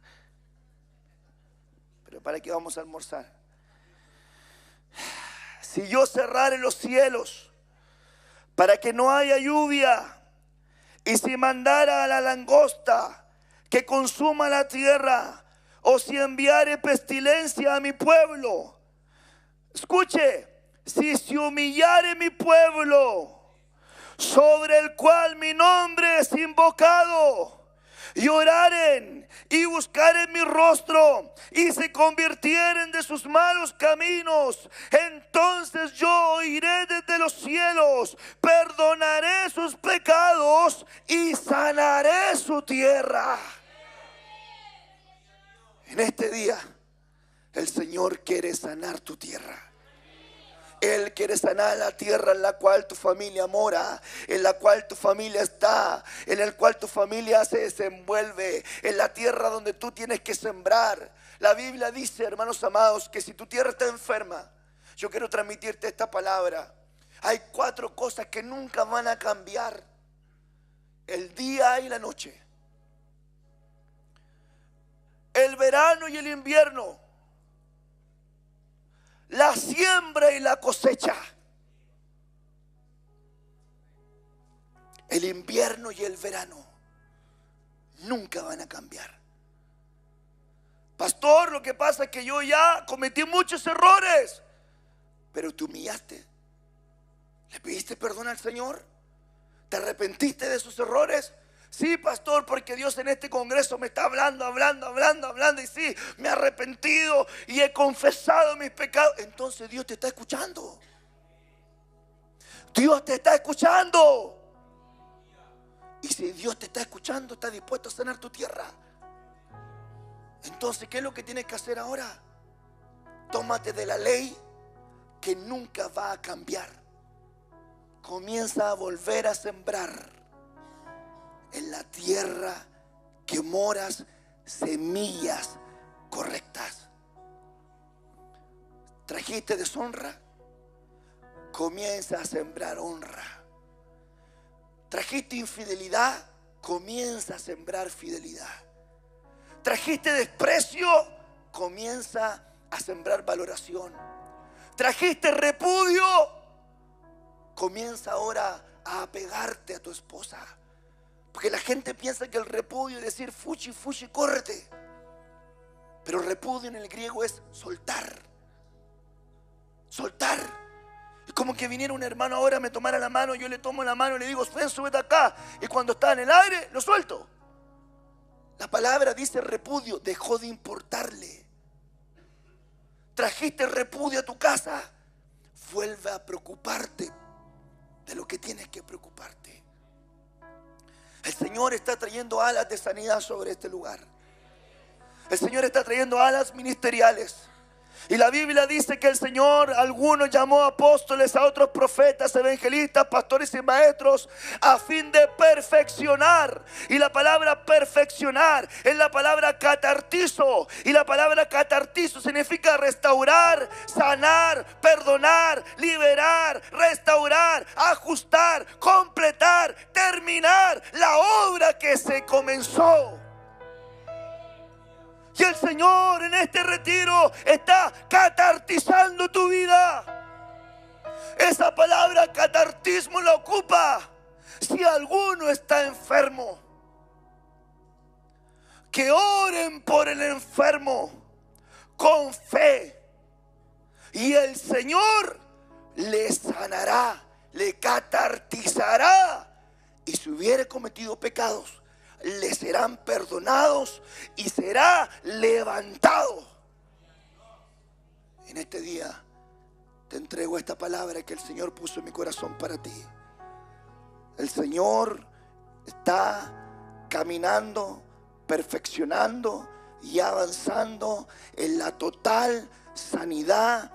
Pero ¿para qué vamos a almorzar? Si yo cerrare los cielos para que no haya lluvia, y si mandara a la langosta que consuma la tierra, o si enviare pestilencia a mi pueblo, escuche, si se humillare mi pueblo, sobre el cual mi nombre es invocado, y oraren y buscaren mi rostro y se convirtieren de sus malos caminos, entonces yo oiré desde los cielos, perdonaré sus pecados y sanaré su tierra. En este día el Señor quiere sanar tu tierra. Él quiere sanar la tierra en la cual tu familia mora, en la cual tu familia está, en el cual tu familia se desenvuelve, en la tierra donde tú tienes que sembrar. La Biblia dice, hermanos amados, que si tu tierra está enferma, yo quiero transmitirte esta palabra. Hay 4 cosas que nunca van a cambiar: el día y la noche. el verano y el invierno, la siembra y la cosecha, el invierno y el verano nunca van a cambiar. Pastor, lo que pasa es que yo ya cometí muchos errores. Pero te humillaste, le pediste perdón al Señor, te arrepentiste de sus errores. Sí, pastor, porque Dios en este congreso me está hablando. Y sí, me he arrepentido y he confesado mis pecados. Entonces Dios te está escuchando. Dios te está escuchando. Y si Dios te está escuchando, está dispuesto a sanar tu tierra. Entonces, ¿qué es lo que tienes que hacer ahora? Tómate de la ley que nunca va a cambiar. Comienza a volver a sembrar en la tierra que moras semillas correctas. Trajiste deshonra, comienza a sembrar honra. Trajiste infidelidad, comienza a sembrar fidelidad. Trajiste desprecio, comienza a sembrar valoración. Trajiste repudio, comienza ahora a apegarte a tu esposa. Porque la gente piensa que el repudio es decir fuchi, fuchi, córrete. Pero repudio en el griego es soltar. Soltar. Es como que viniera un hermano ahora, me tomara la mano, yo le tomo la mano y le digo, ven, súbete acá. Y cuando está en el aire, lo suelto. La palabra dice repudio, dejó de importarle. Trajiste repudio a tu casa, vuelve a preocuparte de lo que tienes que preocuparte. El Señor está trayendo alas de sanidad sobre este lugar. El Señor está trayendo alas ministeriales. Y la Biblia dice que el Señor a algunos llamó apóstoles, a otros profetas, evangelistas, pastores y maestros, a fin de perfeccionar. Y la palabra perfeccionar es la palabra catartizo. Y la palabra catartizo significa restaurar, sanar, perdonar, liberar, restaurar, ajustar, completar, terminar la obra que se comenzó. Y el Señor en este retiro está catartizando tu vida. Esa palabra catartismo la ocupa si alguno está enfermo. Que oren por el enfermo con fe. Y el Señor le sanará, le catartizará. Y si hubiere cometido pecados, le serán perdonados y será levantado. En este día te entrego esta palabra que el Señor puso en mi corazón para ti. El Señor está caminando, perfeccionando y avanzando en la total sanidad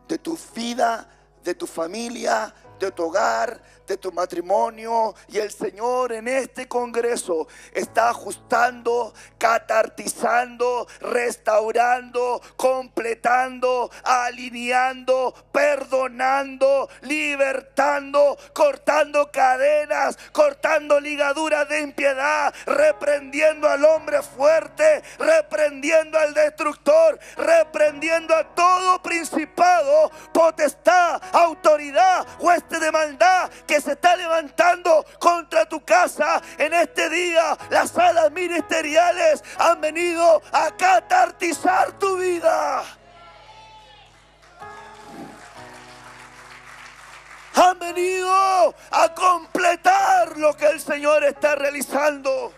de tu vida, de tu familia, de tu hogar, de tu matrimonio. Y el Señor en este congreso está ajustando, catartizando, restaurando, completando, alineando, perdonando, libertando, cortando cadenas, cortando ligaduras de impiedad, reprendiendo al hombre fuerte, reprendiendo al destructor, reprendiendo a todo principado, potestad, autoridad, hueste de maldad que se está levantando contra tu casa. En este día las alas ministeriales han venido a catartizar tu vida. Han venido a completar lo que el Señor está realizando.